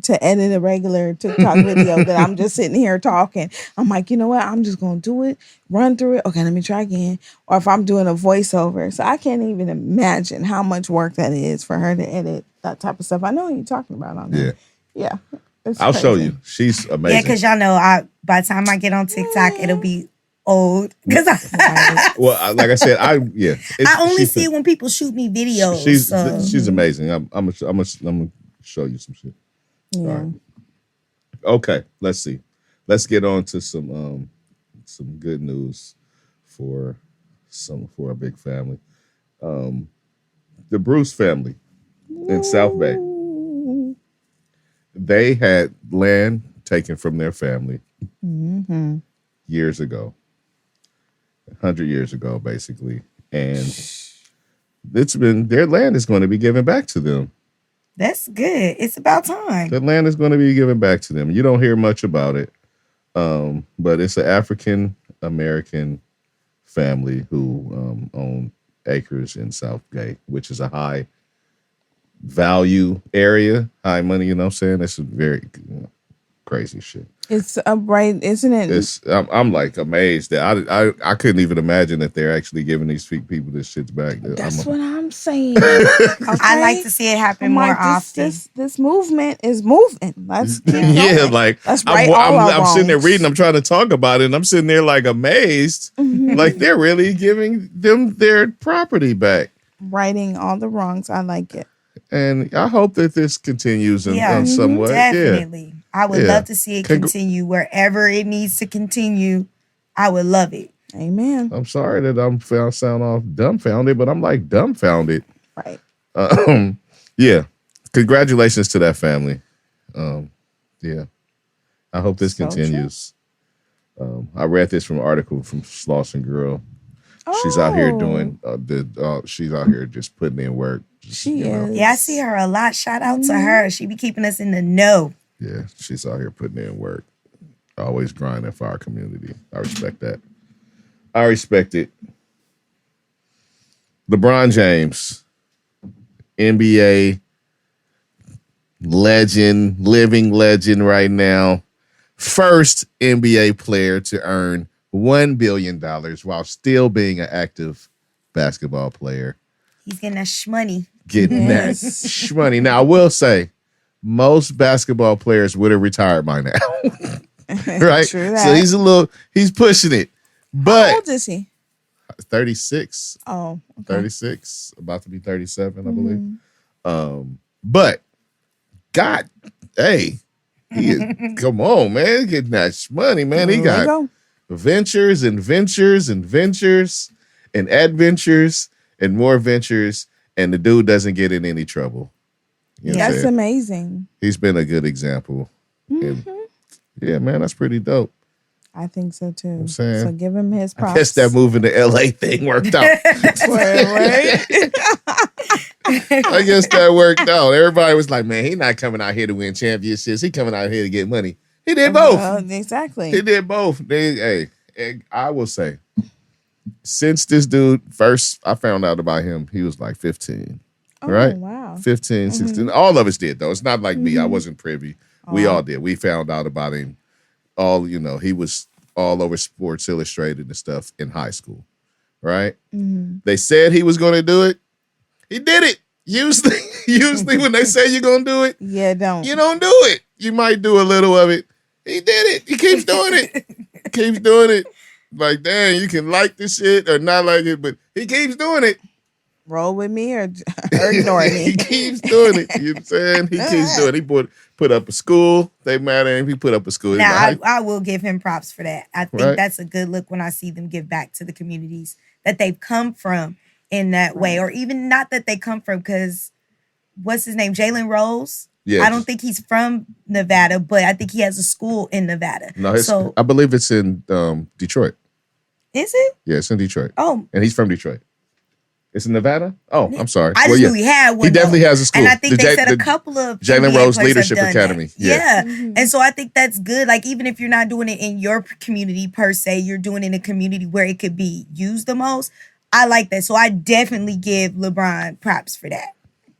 edit a regular TikTok video that I'm just sitting here talking. I'm like, you know what? I'm just going to do it, run through it. Okay, let me try again. Or if I'm doing a voiceover. So I can't even imagine how much work that is for her to edit that type of stuff. I know what you're talking about on there. Yeah. I'll show you. She's amazing. Yeah, because y'all know by the time I get on TikTok, it'll be old. Because like I said, I only see it when people shoot me videos. She's amazing. I'm gonna show you some shit. Yeah. Right. Okay, let's see. Let's get on to some good news for a big family. The Bruce family in South Bay. They had land taken from their family years ago. 100 years ago, basically. And their land is going to be given back to them. That's good. It's about time. The land is going to be given back to them. You don't hear much about it. But it's an African American family who own acres in South Bay, which is a high value area, high money, you know what I'm saying? It's a very crazy shit. It's upright, isn't it? I'm like amazed that I couldn't even imagine that they're actually giving these people this shit back. That's what I'm saying. Okay? I like to see it happen more often. This movement is moving. Let's keep going. Yeah, like let's right I'm sitting there reading. I'm trying to talk about it, and I'm sitting there like amazed, like they're really giving them their property back, righting all the wrongs. I like it. And I hope that this continues in some way. Definitely. Yeah. I would love to see it continue wherever it needs to continue. I would love it. Amen. I'm sorry that I'm sound off dumbfounded, but I'm like dumbfounded. Right. Yeah. Congratulations to that family. Yeah. I hope this continues. I read this from an article from Slauson Girl. She's out here doing she's out here just putting in work. She is. Yeah, I see her a lot. Shout out to her. She be keeping us in the know. Yeah, she's out here putting in work. Always grinding for our community. I respect that. I respect it. LeBron James, NBA legend, living legend right now. First NBA player to earn $1 billion while still being an active basketball player. He's getting that shmoney. That shmoney. Now, I will say, most basketball players would have retired by now. Right? True that. So he's pushing it. But how old is he? 36. Oh, okay. 36. About to be 37, I believe. But, God, hey, come on, man. Getting that shmoney, man. He got ventures and ventures and ventures and adventures and more ventures, and the dude doesn't get in any trouble. You know that's amazing. He's been a good example. And yeah, man, that's pretty dope. I think so too. I'm saying, so give him his props. I guess that moving to LA thing worked out. I guess that worked out. Everybody was like, man, he's not coming out here to win championships. He coming out here to get money. He did both. Exactly. He did both. I will say, since this dude first, I found out about him, he was like 15. Right? Wow. 15, 16. All of us did, though. It's not like me. I wasn't privy. We all did. We found out about him. He was all over Sports Illustrated and stuff in high school. Right? They said he was going to do it. He did it. Usually when they say you're going to do it, you don't do it. You might do a little of it. He did it. He keeps doing it. Keeps doing it. Like, dang, you can like this shit or not like it, but he keeps doing it. Roll with me or ignore me. He keeps doing it. You know what I'm saying? He keeps doing it. He put up a school. They mad at him. He put up a school. Now, I will give him props for that. I think that's a good look when I see them give back to the communities that they've come from in that way. Or even not that they come from, because what's his name? Jalen Rose? Yeah, I don't think he's from Nevada, but I think he has a school in Nevada. No, I believe it's in Detroit. Is it? Yeah, it's in Detroit. Oh. And he's from Detroit. It's in Nevada? Oh, I'm sorry. I just knew he had one. He definitely has a school. And I think they said a couple of Jalen Rose Leadership Academy. Yeah. And so I think that's good. Like, even if you're not doing it in your community per se, you're doing it in a community where it could be used the most. I like that. So I definitely give LeBron props for that.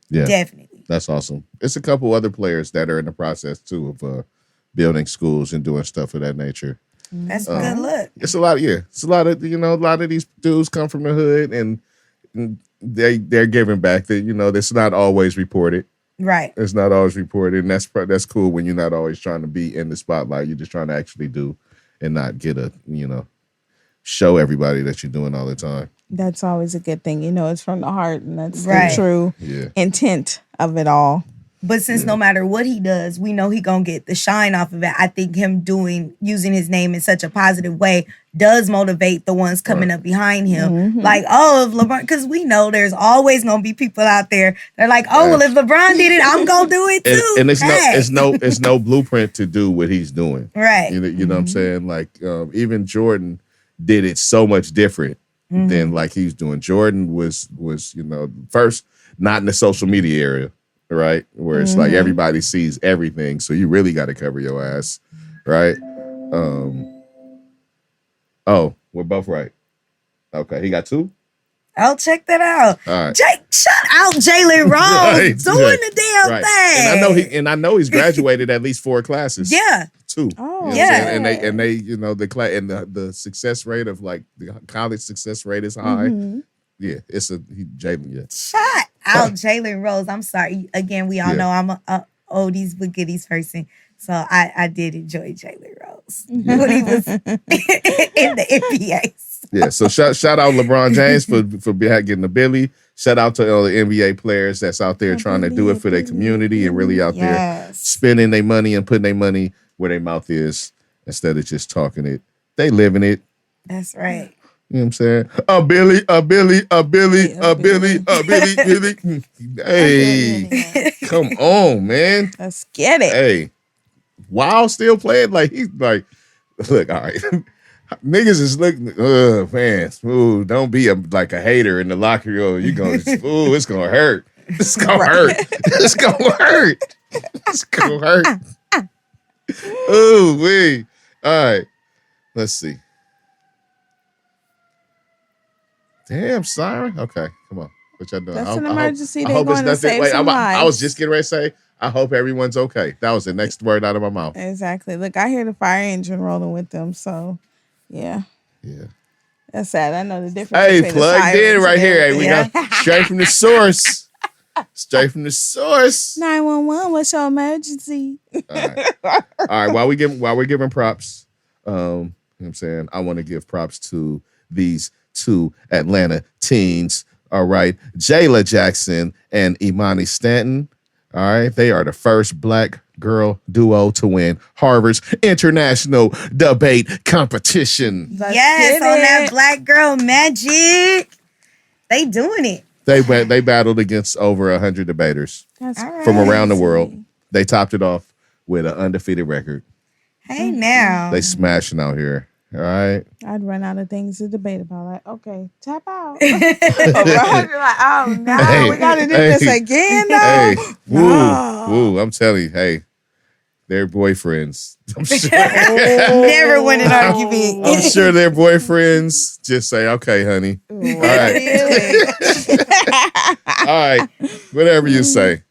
Yeah. Definitely. That's awesome. It's a couple other players that are in the process, too, of building schools and doing stuff of that nature. That's a good look. It's a lot, It's a lot of, a lot of these dudes come from the hood and they're giving back. That that's not always reported. Right. It's not always reported, and that's cool when you're not always trying to be in the spotlight. You're just trying to actually do and not get show everybody that you're doing all the time. That's always a good thing. It's from the heart, and that's the true intent of it all. But since no matter what he does, we know he gonna get the shine off of it. I think him using his name in such a positive way does motivate the ones coming up behind him. Like, if LeBron, because we know there's always gonna be people out there. They're like, well, if LeBron did it, I'm gonna do it too. And it's no blueprint to do what he's doing. Right. You know what I'm saying? Like, even Jordan did it so much different than like he's doing. Jordan was first not in the social media area. Right? Where it's like everybody sees everything. So you really got to cover your ass. Right? We're both right. Okay. He got 2? I'll check that out. All right. Jake, shut out Jalen Rose doing the damn thing. And I know he's graduated at least 4 classes. Yeah. 2. Oh, yeah. And they the class and the success rate of like the college success rate is high. Yeah, Jalen. Yeah. Shut out Jalen Rose. I'm sorry. Again, we all know I'm a oldies but goodies person, so I did enjoy Jalen Rose. finals when he was in the NBA. Yeah, so shout out LeBron James for getting the Billie. Shout out to all the NBA players that's out there trying to do it for their community and really out there spending their money and putting their money where their mouth is instead of just talking it. They living it. That's right. You know what I'm saying? A Billie. Hey, come on, man. Let's get it. Hey, Wow still playing? Like, he's like, look, all right. Niggas is looking, man, ooh, don't be like a hater in the locker room. You going, ooh, it's gonna hurt. It's gonna hurt. It's gonna hurt. It's gonna hurt. Ooh, wee. All right, let's see. Damn, siren. Okay, come on. What y'all doing? That's an emergency. They're hope going to save some lives. I was just getting ready to say, I hope everyone's okay. That was the next word out of my mouth. Exactly. Look, I hear the fire engine rolling with them, so yeah. Yeah. That's sad. I know the difference. Hey, plugged in right here. Hey, we got straight from the source. Straight from the source. 911, what's your emergency? All right. While we're giving props, you know what I'm saying, I want to give props to these two Atlanta teens. All right. Jayla Jackson and Imani Stanton. All right. They are the first Black girl duo to win Harvard's International Debate Competition. Yes, on that Black Girl Magic. They doing it. They battled against over 100 debaters from around the world. They topped it off with an undefeated record. Hey, now. They smashing out here. All right. I'd run out of things to debate about. Like, okay, tap out. Like, oh, no, we got to do this again, though. Hey, woo. I'm telling you, hey, they're boyfriends. I'm sure. Never win an argument. I'm sure their boyfriends just say, okay, honey. All right. All right. Whatever you say.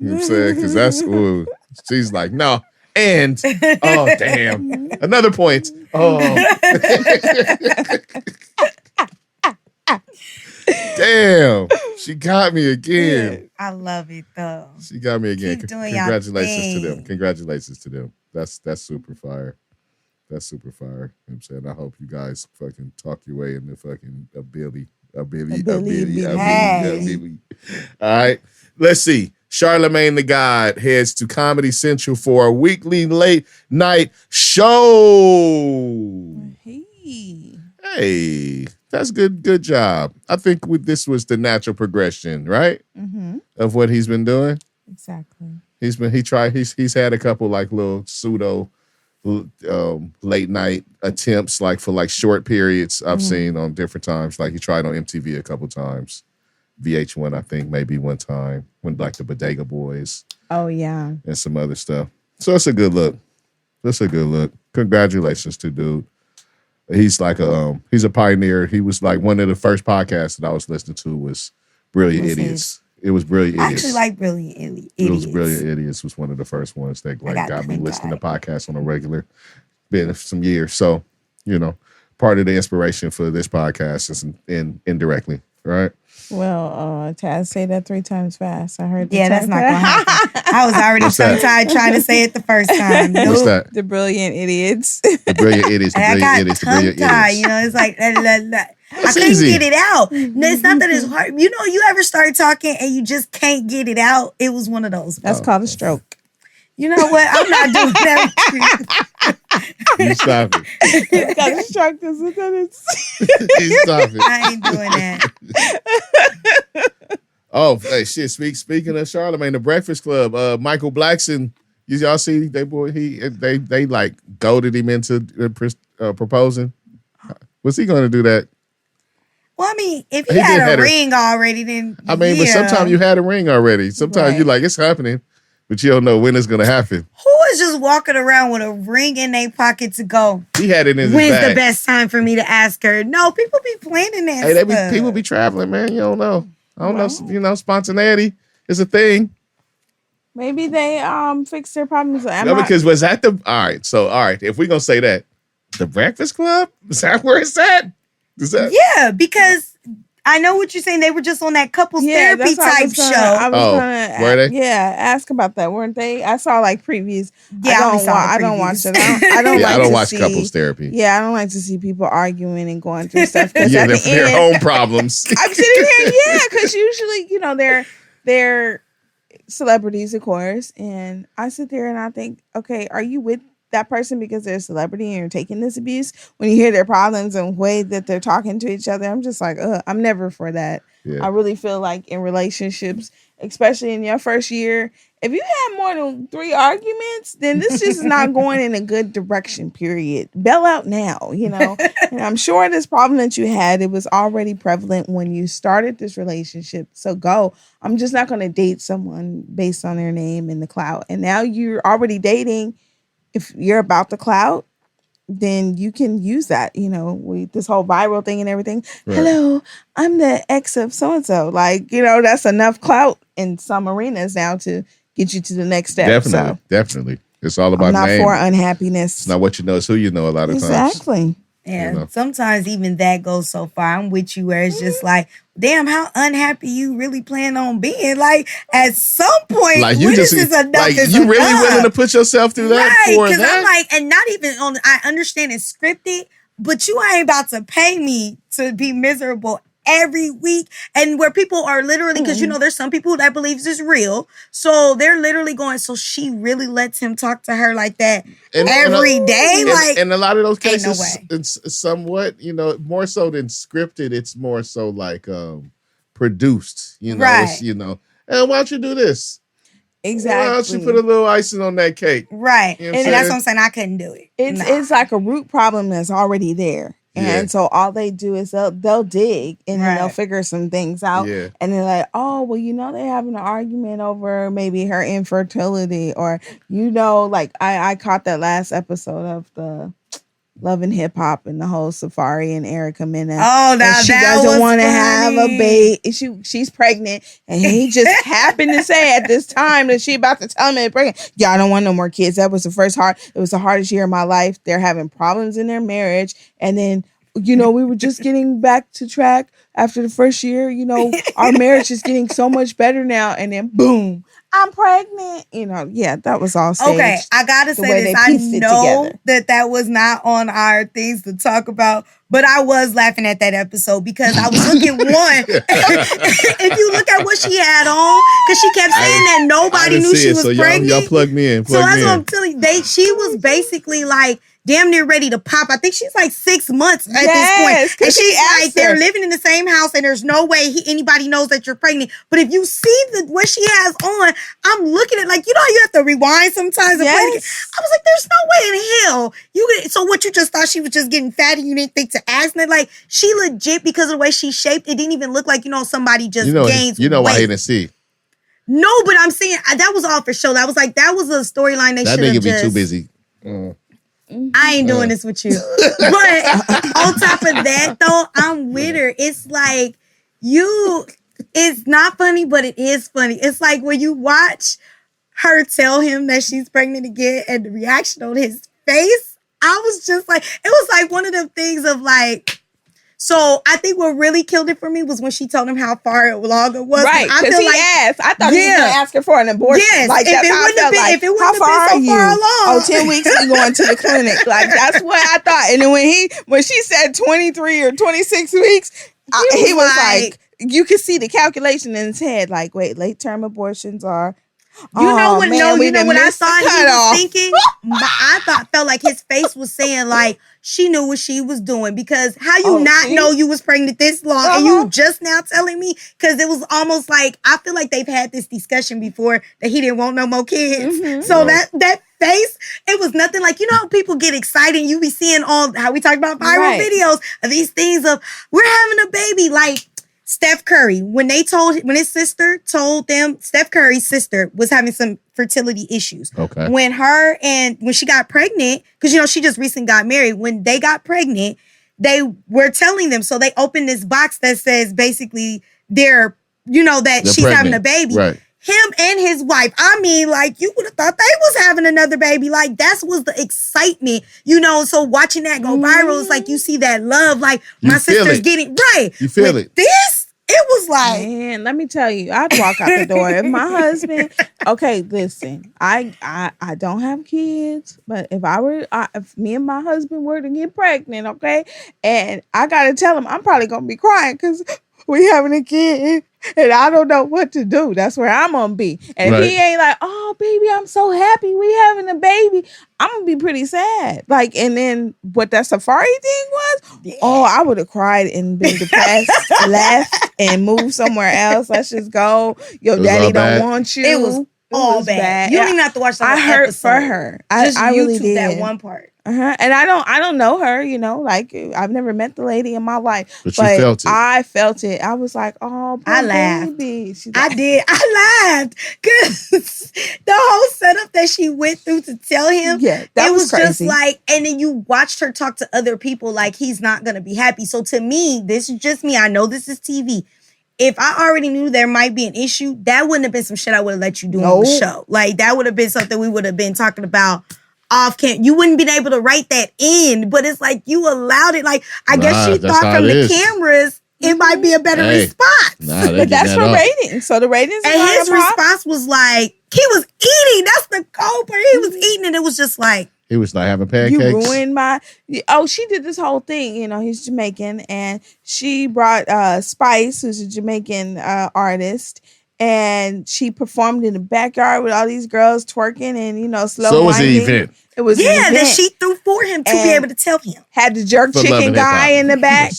You know what I'm saying? Because that's, ooh. She's like, no. And, oh, damn. Another point. Oh. Damn. She got me again. I love it, though. She got me again. Keep doing Congratulations to them. Congratulations to them. That's super fire. That's super fire. You know what I'm saying? I hope you guys fucking talk your way into fucking a Billie. All right. Let's see. Charlemagne the God heads to Comedy Central for a weekly late night show. Hey, that's good. Good job. I think this was the natural progression, right? Mm-hmm. Of what he's been doing. Exactly. He's had a couple like little pseudo late night attempts, like for like short periods I've seen on different times. Like he tried on MTV a couple times. VH1, I think, maybe one time when like the Bodega Boys. Oh, yeah. And some other stuff. So it's a good look. Congratulations to dude. He's like he's a pioneer. He was like one of the first podcasts that I was listening to was Brilliant Idiots. It was Brilliant Idiots. I actually like Brilliant Idiots. It was Brilliant Idiots was one of the first ones that like got me listening to podcasts on a regular. Been some years. So, you know, part of the inspiration for this podcast is indirectly, right? Well, Tas, say that 3 times fast. I heard. That's not gonna happen. I was already tongue-tied trying to say it the first time. What's that? The Brilliant Idiots. The Brilliant Idiots. The Brilliant Idiots. The Brilliant Idiots. You know, it's like I couldn't get it out. No, it's not that it's hard. You know, you ever start talking and you just can't get it out? It was one of those. That's called a stroke. You know what? I'm not doing that. You stop it. Got distracted. You stop it. I ain't doing that. Oh, hey, shit. Speaking of Charlemagne, the Breakfast Club, Michael Blackson, y'all see they like goaded him into proposing. Was he going to do that? Well, I mean, if he had a ring already, then but sometimes you had a ring already. Sometimes you're like, it's happening, but you don't know when it's going to happen. Who is just walking around with a ring in their pocket to go? He had it in his When's bag. the best time for me to ask her? No, people be planning that stuff. People be traveling, man. You don't know. I don't know. You know, spontaneity is a thing. Maybe they fix their problems. Because was that all right, if we're going to say that, the Breakfast Club? Is that where it's at? Yeah, because I know what you're saying. They were just on that couples therapy type show. I was were they? ask about that, weren't they? I saw like previews. Yeah, I don't watch it. I don't watch couples therapy. Yeah, I don't like to see people arguing and going through stuff. Yeah, their own problems. I'm sitting here, because usually, they're celebrities, of course, and I sit there and I think, okay, are you with that person because they're a celebrity and you're taking this abuse? When you hear their problems and way that they're talking to each other, I'm just like, I'm never for that. Yeah. I really feel like in relationships, especially in your first year, if you have more than 3 arguments, then this just is not going in a good direction, period. Bail out now, And I'm sure this problem that you had, it was already prevalent when you started this relationship. So go. I'm just not going to date someone based on their name and the clout. And now you're already dating. If you're about the clout, then you can use that, this whole viral thing and everything. Right. Hello, I'm the ex of so-and-so. Like, that's enough clout in some arenas now to get you to the next step. Definitely. It's all about not name. For unhappiness. It's not what you know, it's who you know a lot of times. Exactly. And sometimes even that goes so far. I'm with you where it's just like, damn, how unhappy you really plan on being. Like, at some point, like you just is enough, like you really willing to put yourself through that, right? For because that? I'm like, and not even on. I understand it's scripted, but you ain't about to pay me to be miserable every week. And where people are literally, because there's some people that believes it's real, so they're literally going, so she really lets him talk to her like that every day. Like, in a lot of those cases, it's somewhat, more so than scripted. It's more so like produced. Right. It's, and why don't you do this? Exactly. Why don't you put a little icing on that cake? Right. And that's what I'm saying. I couldn't do it. It's like a root problem that's already there. And so all they do is they'll dig and then they'll figure some things out. Yeah. And they're like, oh, well, they're having an argument over maybe her infertility, or, like I caught that last episode of the Love and Hip Hop and the whole Safari and Erica Mena. Oh, now she doesn't want to have a baby. She's pregnant, and he just happened to say at this time that she about to tell him they're pregnant. Yeah, I don't want no more kids. That was it was the hardest year of my life. They're having problems in their marriage, and then we were just getting back to track after the first year. Our marriage is getting so much better now, and then boom, I'm pregnant. That was all staged. Okay, I gotta say this. I know that was not on our things to talk about, but I was laughing at that episode because I was looking if you look at what she had on, because she kept saying that nobody knew she was pregnant. Y'all plug me in. So that's what I'm telling you. She was basically like damn near ready to pop. I think she's like 6 months at this point. And she's like, they're living in the same house and there's no way anybody knows that you're pregnant. But if you see what she has on, I'm looking at like, you have to rewind sometimes. And play I was like, there's no way in hell. So what, you just thought she was just getting fat and you didn't think to ask? And like, she legit, because of the way she's shaped, it didn't even look like, somebody just gains weight. Why he didn't see. No, but I'm saying that was all for show. That was like, that was a storyline they should have just... That nigga be too busy. I ain't doing this with you. But on top of that, though, I'm with her. It's like, it's not funny, but it is funny. It's like when you watch her tell him that she's pregnant again and the reaction on his face, I was just like, it was like one of them things of like, so I think what really killed it for me was when she told him how far along it was. Right, because he asked. I thought he was going to ask her for an abortion. Yes, like, that's how I felt like, how far are you? Oh, 10 weeks and going to the clinic. Like, that's what I thought. And then when she said 23 or 26 weeks, he was like, you could see the calculation in his head. Like, wait, late-term abortions are... what I thought he was thinking? Felt like his face was saying like, she knew what she was doing, because how you know you was pregnant this long and you just now telling me? Because it was almost like, I feel like they've had this discussion before that he didn't want no more kids. Mm-hmm. So that face, it was nothing like, how people get excited and you be seeing all how we talk about viral videos of these things of we're having a baby. Like Steph Curry, when his sister told them, Steph Curry's sister was having some fertility issues. Okay. When she got pregnant, because she just recently got married, when they got pregnant, they were telling them, so they opened this box that says basically that she's pregnant. Having a baby. Right. him and his wife. I mean, like, you would have thought they was having another baby. Like, that was the excitement, you know. So watching that go viral, it's like you see that love. Like, my sister's getting right. You feel it. This, it was like, man, let me tell you, I'd walk out the door if my husband. Okay, listen, I don't have kids, but if me and my husband were to get pregnant, okay, and I gotta tell him, I'm probably gonna be crying because we having a kid. And I don't know what to do. That's where I'm gonna be. And if he ain't like, oh baby, I'm so happy we having a baby, I'm gonna be pretty sad. Like, and then what that safari thing was, I would have cried and been depressed, left, and moved somewhere else. Let's just go. Your daddy don't want you. It was all bad. You don't even have to watch the whole hurt episode. for her. Just I really YouTube did. that one part. And I don't know her, you know, like I've never met the lady in my life, but you felt it. I felt it. I was like, oh, I laughed. baby. I did. I laughed because the whole setup that she went through to tell him, that it was crazy. just like, and then you watched her talk to other people like he's not gonna be happy. So to me, this is just me. I know this is TV. If I already knew there might be an issue, that wouldn't have been some shit I would have let you do on the show. Like that would have been something we would have been talking about off camera. You wouldn't been able to write that in, but it's like you allowed it. Like I guess she thought from the cameras it might be a better response. But that's for ratings. So the ratings. And his response was like he was eating. That's the cold part. He was eating, and it was just like he was not having pancakes. You ruined my. Oh, she did this whole thing. You know, he's Jamaican, and she brought Spice, who's a Jamaican artist. And she performed in the backyard with all these girls twerking and, you know, slow. So it was an event. It was an event that she threw for him to be able to tell him. Had the jerk chicken guy in the back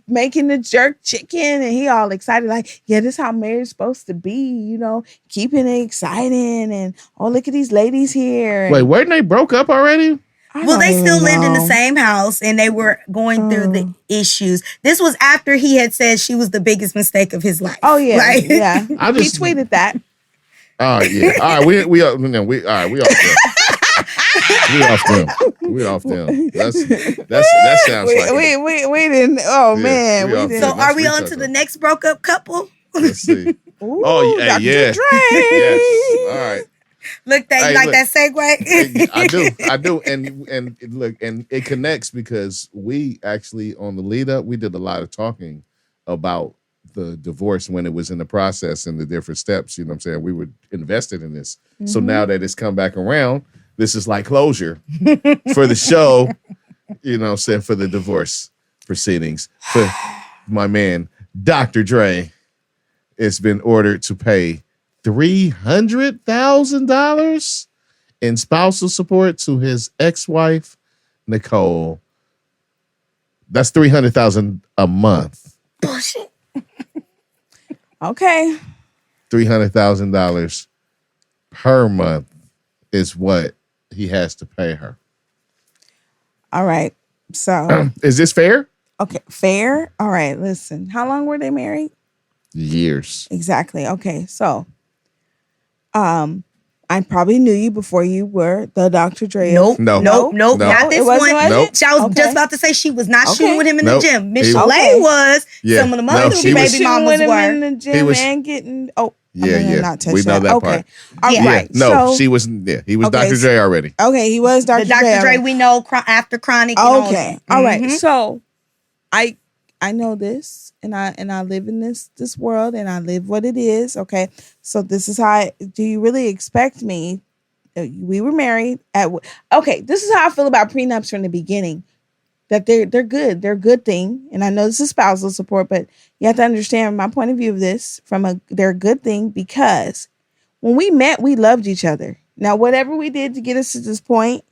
making the jerk chicken, and he all excited like, yeah, this is how marriage's supposed to be, you know, keeping it exciting. And oh, look at these ladies here. Wait, weren't they broke up already? Well, they still lived in the same house and they were going through the issues. This was after he had said she was the biggest mistake of his life. Oh yeah, right? Yeah. He tweeted that. Oh yeah. All right, we off them. We off them. We off them. That sounds like we didn't. Oh yeah, man, we didn't. So are we on to the next broke up couple? Let's see. Ooh, Dr. Yeah. Yes. All right. Look, that you like that segue? I do, and look, and it connects because we actually on the lead up, we did a lot of talking about the divorce when it was in the process and the different steps. You know what I'm saying? We were invested in this, so now that it's come back around, this is like closure for the show. You know what I'm saying, for the divorce proceedings for my man Dr. Dre. It's been ordered to pay $300,000 in spousal support to his ex-wife, Nicole. That's $300,000 a month. Bullshit. Okay. $300,000 per month is what he has to pay her. All right. So is this fair? Okay, fair. All right. Listen, how long were they married? Years. Exactly. Okay. So I probably knew you before you were the Dr. Dre. Nope. Not this one. Nope. I was just about to say she was not shooting with him in the gym. Miss Chalet was. Yeah. Some of the other baby mamas were. In the gym and getting. Oh, yeah. Not touch we know that okay. part. All right. No, she was. Yeah, he was Dr. Dre already. Okay, he was Dr. Dre. Dr. Dre we know after Chronic. Okay. All right. So, I know this, and I live in this world, and I live what it is. Okay, so this is how. Do you really expect me? We were married at. Okay, this is how I feel about prenups from the beginning. That they're good. They're a good thing, and I know this is spousal support, but you have to understand my point of view of this. They're a good thing because when we met, we loved each other. Now, whatever we did to get us to this point,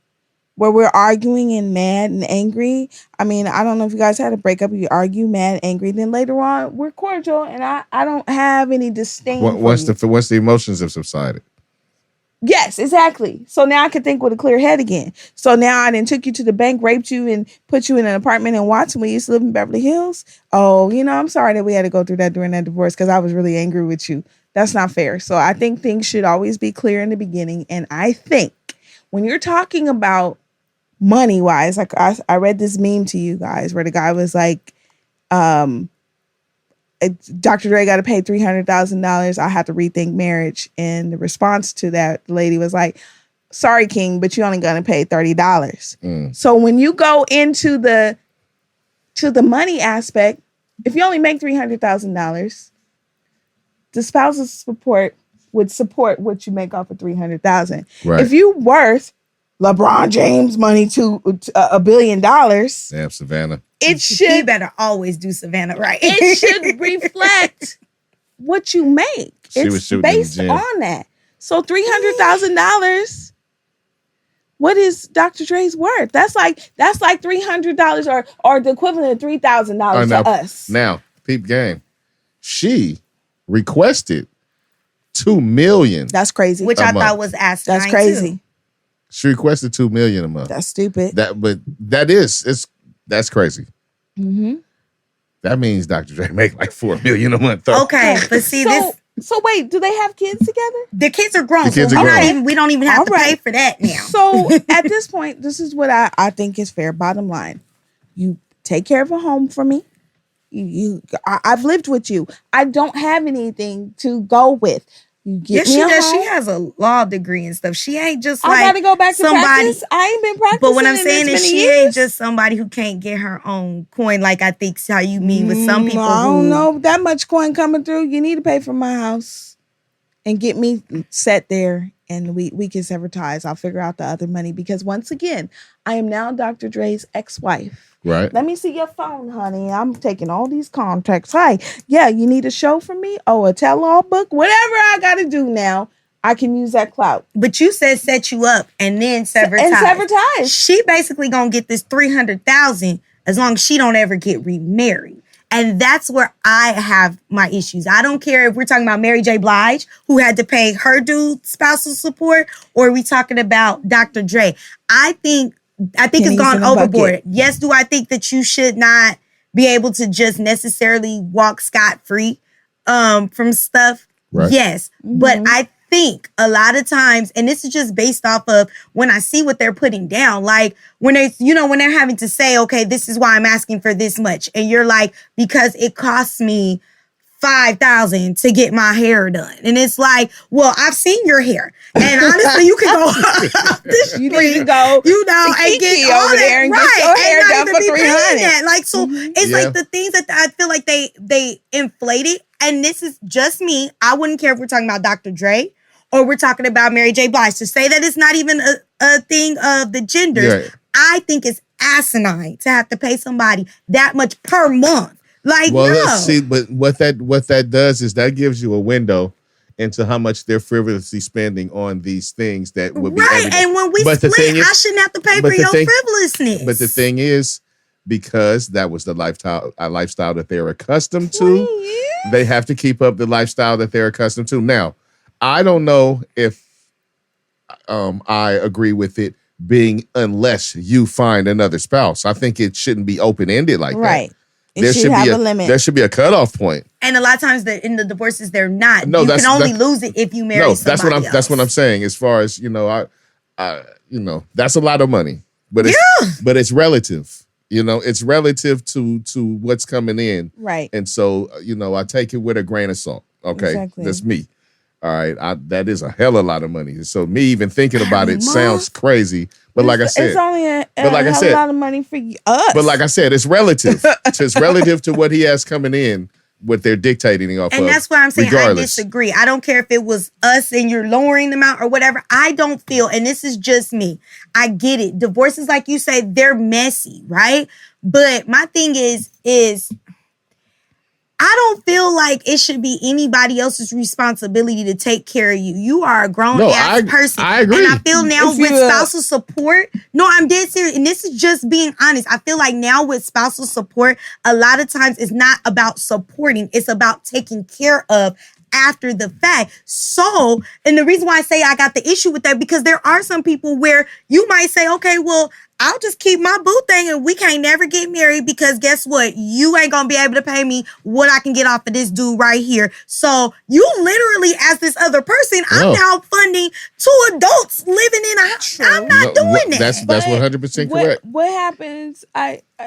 where we're arguing and mad and angry. I mean, I don't know if you guys had a breakup. You argue, mad, angry. Then later on, we're cordial, and I don't have any disdain. Once the emotions have subsided. Yes, exactly. So now I can think with a clear head again. So now I didn't took you to the bank, raped you, and put you in an apartment in Watson. We used to live in Beverly Hills. Oh, I'm sorry that we had to go through that during that divorce because I was really angry with you. That's not fair. So I think things should always be clear in the beginning. And I think when you're talking about money wise, like I read this meme to you guys where the guy was like, Dr. Dre got to pay $300,000. I have to rethink marriage. And the response to that, the lady was like, sorry, King, but you only going to pay $30. So when you go into the money aspect, if you only make $300,000, the spousal support would support what you make off of $300,000. Right. If you worth LeBron James money to $1 billion, damn, Savannah. It should. You better always do Savannah right. It should reflect what you make. It's based on that. So $300,000. What is Dr. Dre's worth? That's like $300 or the equivalent of $3,000 to us. Now, peep game. She requested $2 million. That's crazy. Which I thought was asinine. That's crazy. Too. She requested $2 million a month. That's stupid. That's Mm-hmm. crazy. That means Dr. Dre make like $4 million a month. Okay, but see this. So wait, do they have kids together? The kids are grown. The kids are grown. We don't even have to pay for that now. So at this point, this is what I think is fair. Bottom line, you take care of a home for me. I've lived with you. I don't have anything to go with. You get yes, she does. She has a law degree and stuff. She ain't just like I gotta go back to practice. I ain't been practicing. But what I'm saying is she years. ain't just somebody who can't get her own coin. Like I think how you mean with some people. I don't know that much coin coming through. You need to pay for my house and get me set there, and we can sever ties. I'll figure out the other money because once again, I am now Dr. Dre's ex-wife. Right. Let me see your phone, honey. I'm taking all these contacts. Hi. Yeah, you need a show for me? Oh, a tell-all book? Whatever I got to do now, I can use that clout. But you said set you up and then sever ties. And sever ties. She basically going to get this $300,000 as long as she don't ever get remarried. And that's where I have my issues. I don't care if we're talking about Mary J. Blige, who had to pay her dude spousal support, or are we talking about Dr. Dre. I think it's gone overboard. Yes, do I think that you should not be able to just necessarily walk scot-free from stuff? Right. Yes. Mm-hmm. But I think a lot of times, and this is just based off of when I see what they're putting down, like when they're having to say, okay, this is why I'm asking for this much. And you're like, because it costs me $5,000 to get my hair done. And it's like, well, I've seen your hair. And honestly, you can go up the street, you need to go and get all over there and get your hair done for $300. Like, so it's like the things that I feel like they inflated. And this is just me. I wouldn't care if we're talking about Dr. Dre or we're talking about Mary J. Blige. To say that it's not even a thing of the genders, I think it's asinine to have to pay somebody that much per month. Like, well, no. Let's see, but what that does is that gives you a window into how much they're frivolously spending on these things that would be right. And when we split, I shouldn't have to pay for your frivolousness. But the thing is, because that was the lifestyle that they're accustomed to, they have to keep up the lifestyle that they're accustomed to. Now, I don't know if I agree with it being unless you find another spouse. I think it shouldn't be open-ended like that. It should have a limit. There should be a cutoff point. And a lot of times in the divorces, they're not. No, you can only lose it if you marry somebody else. That's what I'm saying. As far as, that's a lot of money. But it's relative. It's relative to what's coming in. Right. And so, I take it with a grain of salt. Okay. Exactly. That's me. All right. That is a hell of a lot of money. So me even thinking about it sounds crazy. But like I said, it's only a lot of money for us. But like I said, it's relative. It's relative to what he has coming in, what they're dictating off of. And that's why I'm saying I disagree. I don't care if it was us and you're lowering the amount or whatever. I don't feel, and this is just me, I get it. Divorces, like you say, they're messy, right? But my thing is I don't feel like it should be anybody else's responsibility to take care of you. You are a grown-ass person. I agree. And I feel now with spousal support, no, I'm dead serious. And this is just being honest. I feel like now with spousal support, a lot of times it's not about supporting. It's about taking care of after the fact. So, and the reason why I say I got the issue with that, because there are some people where you might say, okay, well, I'll just keep my boo thing and we can't never get married because guess what? You ain't going to be able to pay me what I can get off of this dude right here. So you literally, as this other person, I'm now funding 2 adults living in a house. I'm not doing that. That's 100% correct. What happens?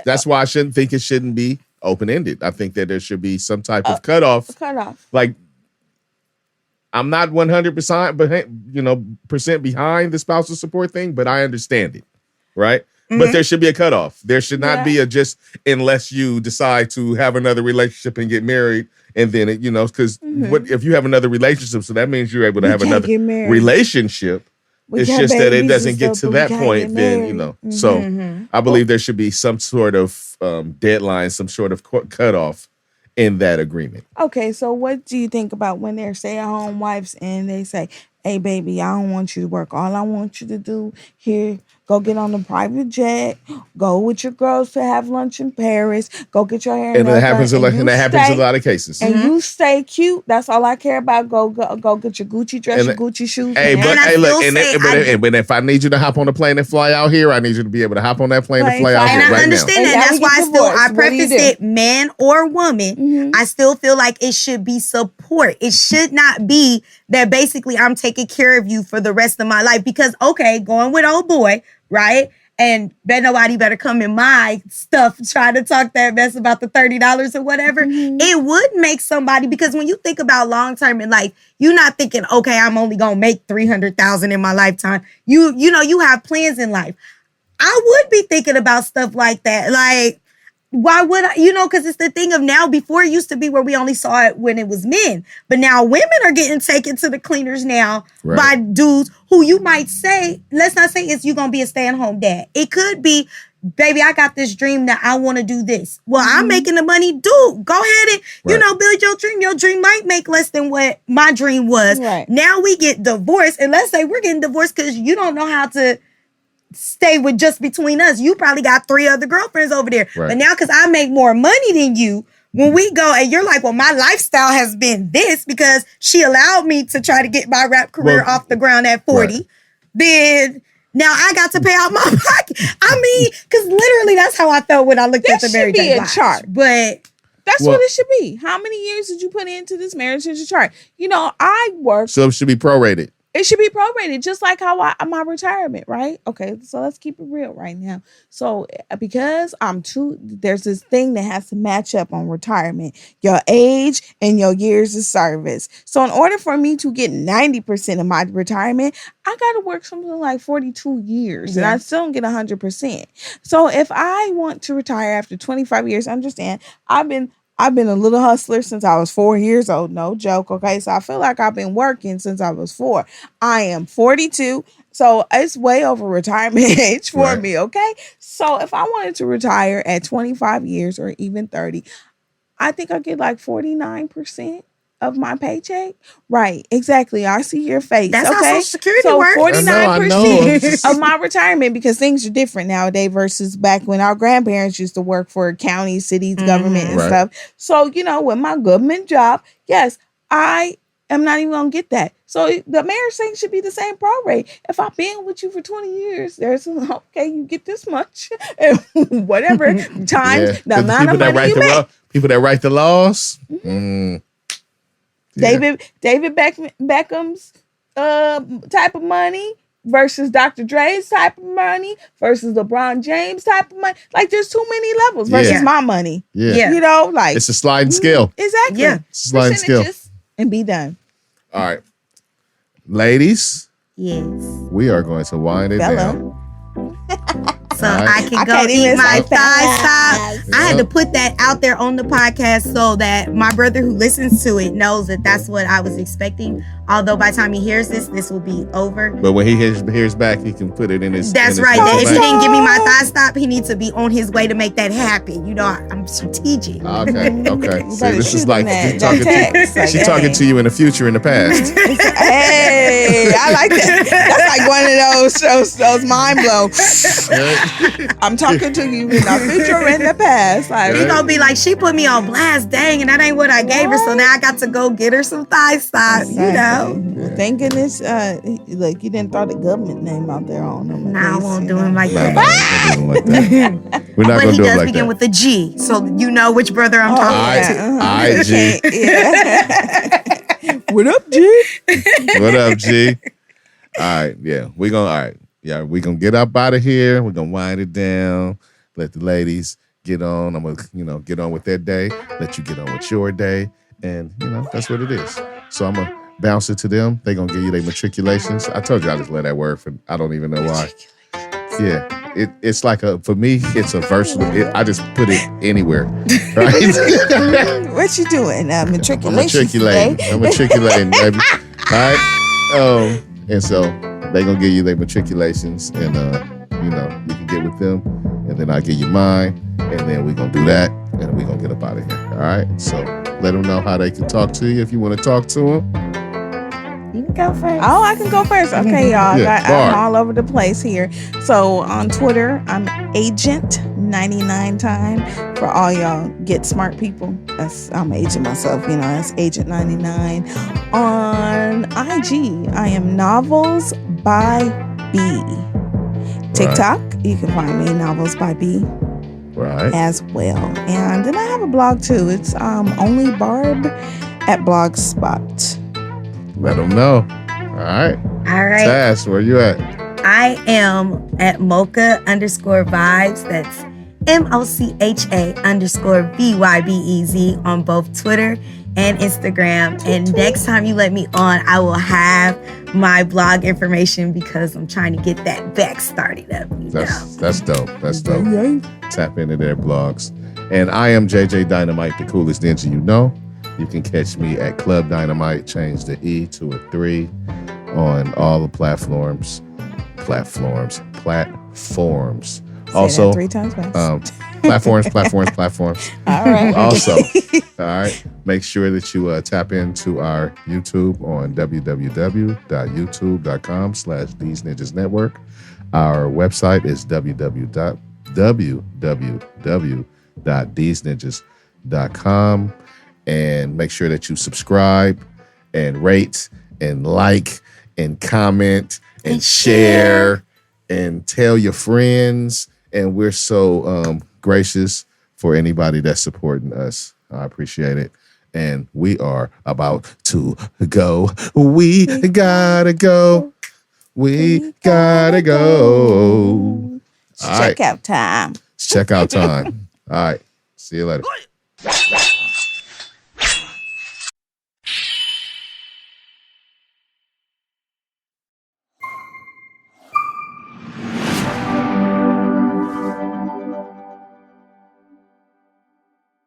That's why I shouldn't think it shouldn't be open-ended. I think that there should be some type of cutoff. Like, I'm not 100%, but percent behind the spousal support thing, but I understand it, right? But there should be a cutoff. There should not be a just unless you decide to have another relationship and get married, and then because what if you have another relationship? So that means you're able to have another relationship. It's just that it doesn't get to that point. Then So I believe there should be some sort of deadline, some sort of cutoff in that agreement. Okay, so what do you think about when they're stay-at-home wives and they say, "Hey, baby, I don't want you to work. All I want you to do here, go get on a private jet, go with your girls to have lunch in Paris, go get your hair." And that happens in a lot of cases. And you stay cute. That's all I care about. Go get your Gucci dress, your Gucci shoes. But if I need you to hop on a plane and fly out here, I need you to be able to hop on that plane and fly out here right now. And I understand that. That's why I preface it, man or woman. I still feel like it should be support. It should not be that basically I'm taking care of you for the rest of my life. Because, okay, going with old boy, right? And nobody better come in my stuff trying to talk that mess about the $30 or whatever. It would make somebody, because when you think about long-term in life, you're not thinking, okay, I'm only going to make $300,000 in my lifetime. You have plans in life. I would be thinking about stuff like that. Like, why would I, because it's the thing of now, before it used to be where we only saw it when it was men. But now women are getting taken to the cleaners now by dudes who you might say, let's not say it's you going to be a stay-at-home dad. It could be, baby, I got this dream that I want to do this. Well, I'm making the money. Dude, go ahead and, build your dream. Your dream might make less than what my dream was. Right. Now we get divorced. And let's say we're getting divorced because you don't know how to stay with just between us. You probably got 3 other girlfriends over there. Right. But now, because I make more money than you, when we go and you're like, well, my lifestyle has been this because she allowed me to try to get my rap career off the ground at 40, then now I got to pay out my pocket. I mean, because literally that's how I felt when I looked at the marriage chart. But that's what it should be. How many years did you put into this marriage chart? I work. So it should be prorated. It should be prorated, just like how my retirement, right? Okay, so let's keep it real right now. So because there's this thing that has to match up on retirement, your age and your years of service. So in order for me to get 90% of my retirement, I got to work something like 42 years and I still don't get 100%. So if I want to retire after 25 years, understand, I've been a little hustler since I was 4 years old. No joke. Okay. So I feel like I've been working since I was 4. I am 42. So it's way over retirement age for me. Okay. So if I wanted to retire at 25 years or even 30, I think I get like 49% of my paycheck. Right. Exactly. I see your face. That's how Social Security works. 49% of my retirement, because things are different nowadays versus back when our grandparents used to work for counties, cities, government and stuff. So, with my government job, yes, I am not even going to get that. So the marriage thing should be the same prorate. If I've been with you for 20 years, you get this much and whatever times the amount of money you make. People that write the laws. David Beckham's type of money versus Dr. Dre's type of money versus LeBron James type of money. Like, there's too many levels versus my money. Like it's a sliding scale. Exactly. Yeah, it's a sliding scale. And be done. All right, ladies. Yes. We are going to wind it down. So I can go eat my thigh stop. I had to put that out there on the podcast so that my brother who listens to it knows that that's what I was expecting. Although by the time he hears this will be over. But when he hears back, he can put it in his. That's right. If he didn't give me my thigh stop, he needs to be on his way to make that happen. I'm strategic. Okay. See, this is like she's talking to you in the future, in the past. Hey, I like that. That's like one of those mind blow. I'm talking to you in the future and the past. Like, he gonna be like, she put me on blast, dang, and that ain't what I gave her. So now I got to go get her some thigh stop. Well, thank goodness, look, you didn't throw the government name out there on them. Nah, I won't do him like that. We're not going to do him like that. But he does begin with a G, so you know which brother I'm talking to. What up, G? What up, G? All right, yeah, we're gonna get up out of here. We're gonna wind it down. Let the ladies get on. I'm gonna, get on with their day. Let you get on with your day, and that's what it is. So I'm gonna bounce it to them. They gonna give you their matriculations. I told you I just let that word for. I don't even know why. Yeah, it's like for me, it's a versatile. I just put it anywhere, right? What you doing? Matriculation. I'm matriculating, baby. All right. And so they gonna give you their matriculations, and you can get with them, and then I give you mine, and then we gonna do that, and we gonna get up out of here. All right. So let them know how they can talk to you if you want to talk to them. You can go first. Oh, I can go first. Okay, y'all. Yeah, I'm all over the place here. So on Twitter, I'm Agent99 time. For all y'all get smart people, I'm agent myself. That's Agent99. On IG, I am Novels by B. TikTok, you can find me Novels by B. Right. As well. And then I have a blog too. It's Only Barb at Blogspot. Let them know. All right. Tas, where you at? I am at Mocha_Vibes. That's MOCHA_VYBEZ on both Twitter and Instagram. And next time you let me on, I will have my blog information because I'm trying to get that back started up. That's dope. That's dope. Tap into their blogs. And I am JJ Dynamite, the coolest ninja you know. You can catch me at Club Dynamite, change the E to a 3 on all the platforms. Also, 3 times fast. platforms. All right. Also, all right, make sure that you tap into our YouTube on www.youtube.com/Deez Ninjas Network. Our website is www.deezninjas.com. And make sure that you subscribe and rate and like and comment and share and tell your friends. And we're so gracious for anybody that's supporting us. I appreciate it. And we are about to go. We gotta go. We gotta go. It's checkout time. It's checkout time. All right. See you later.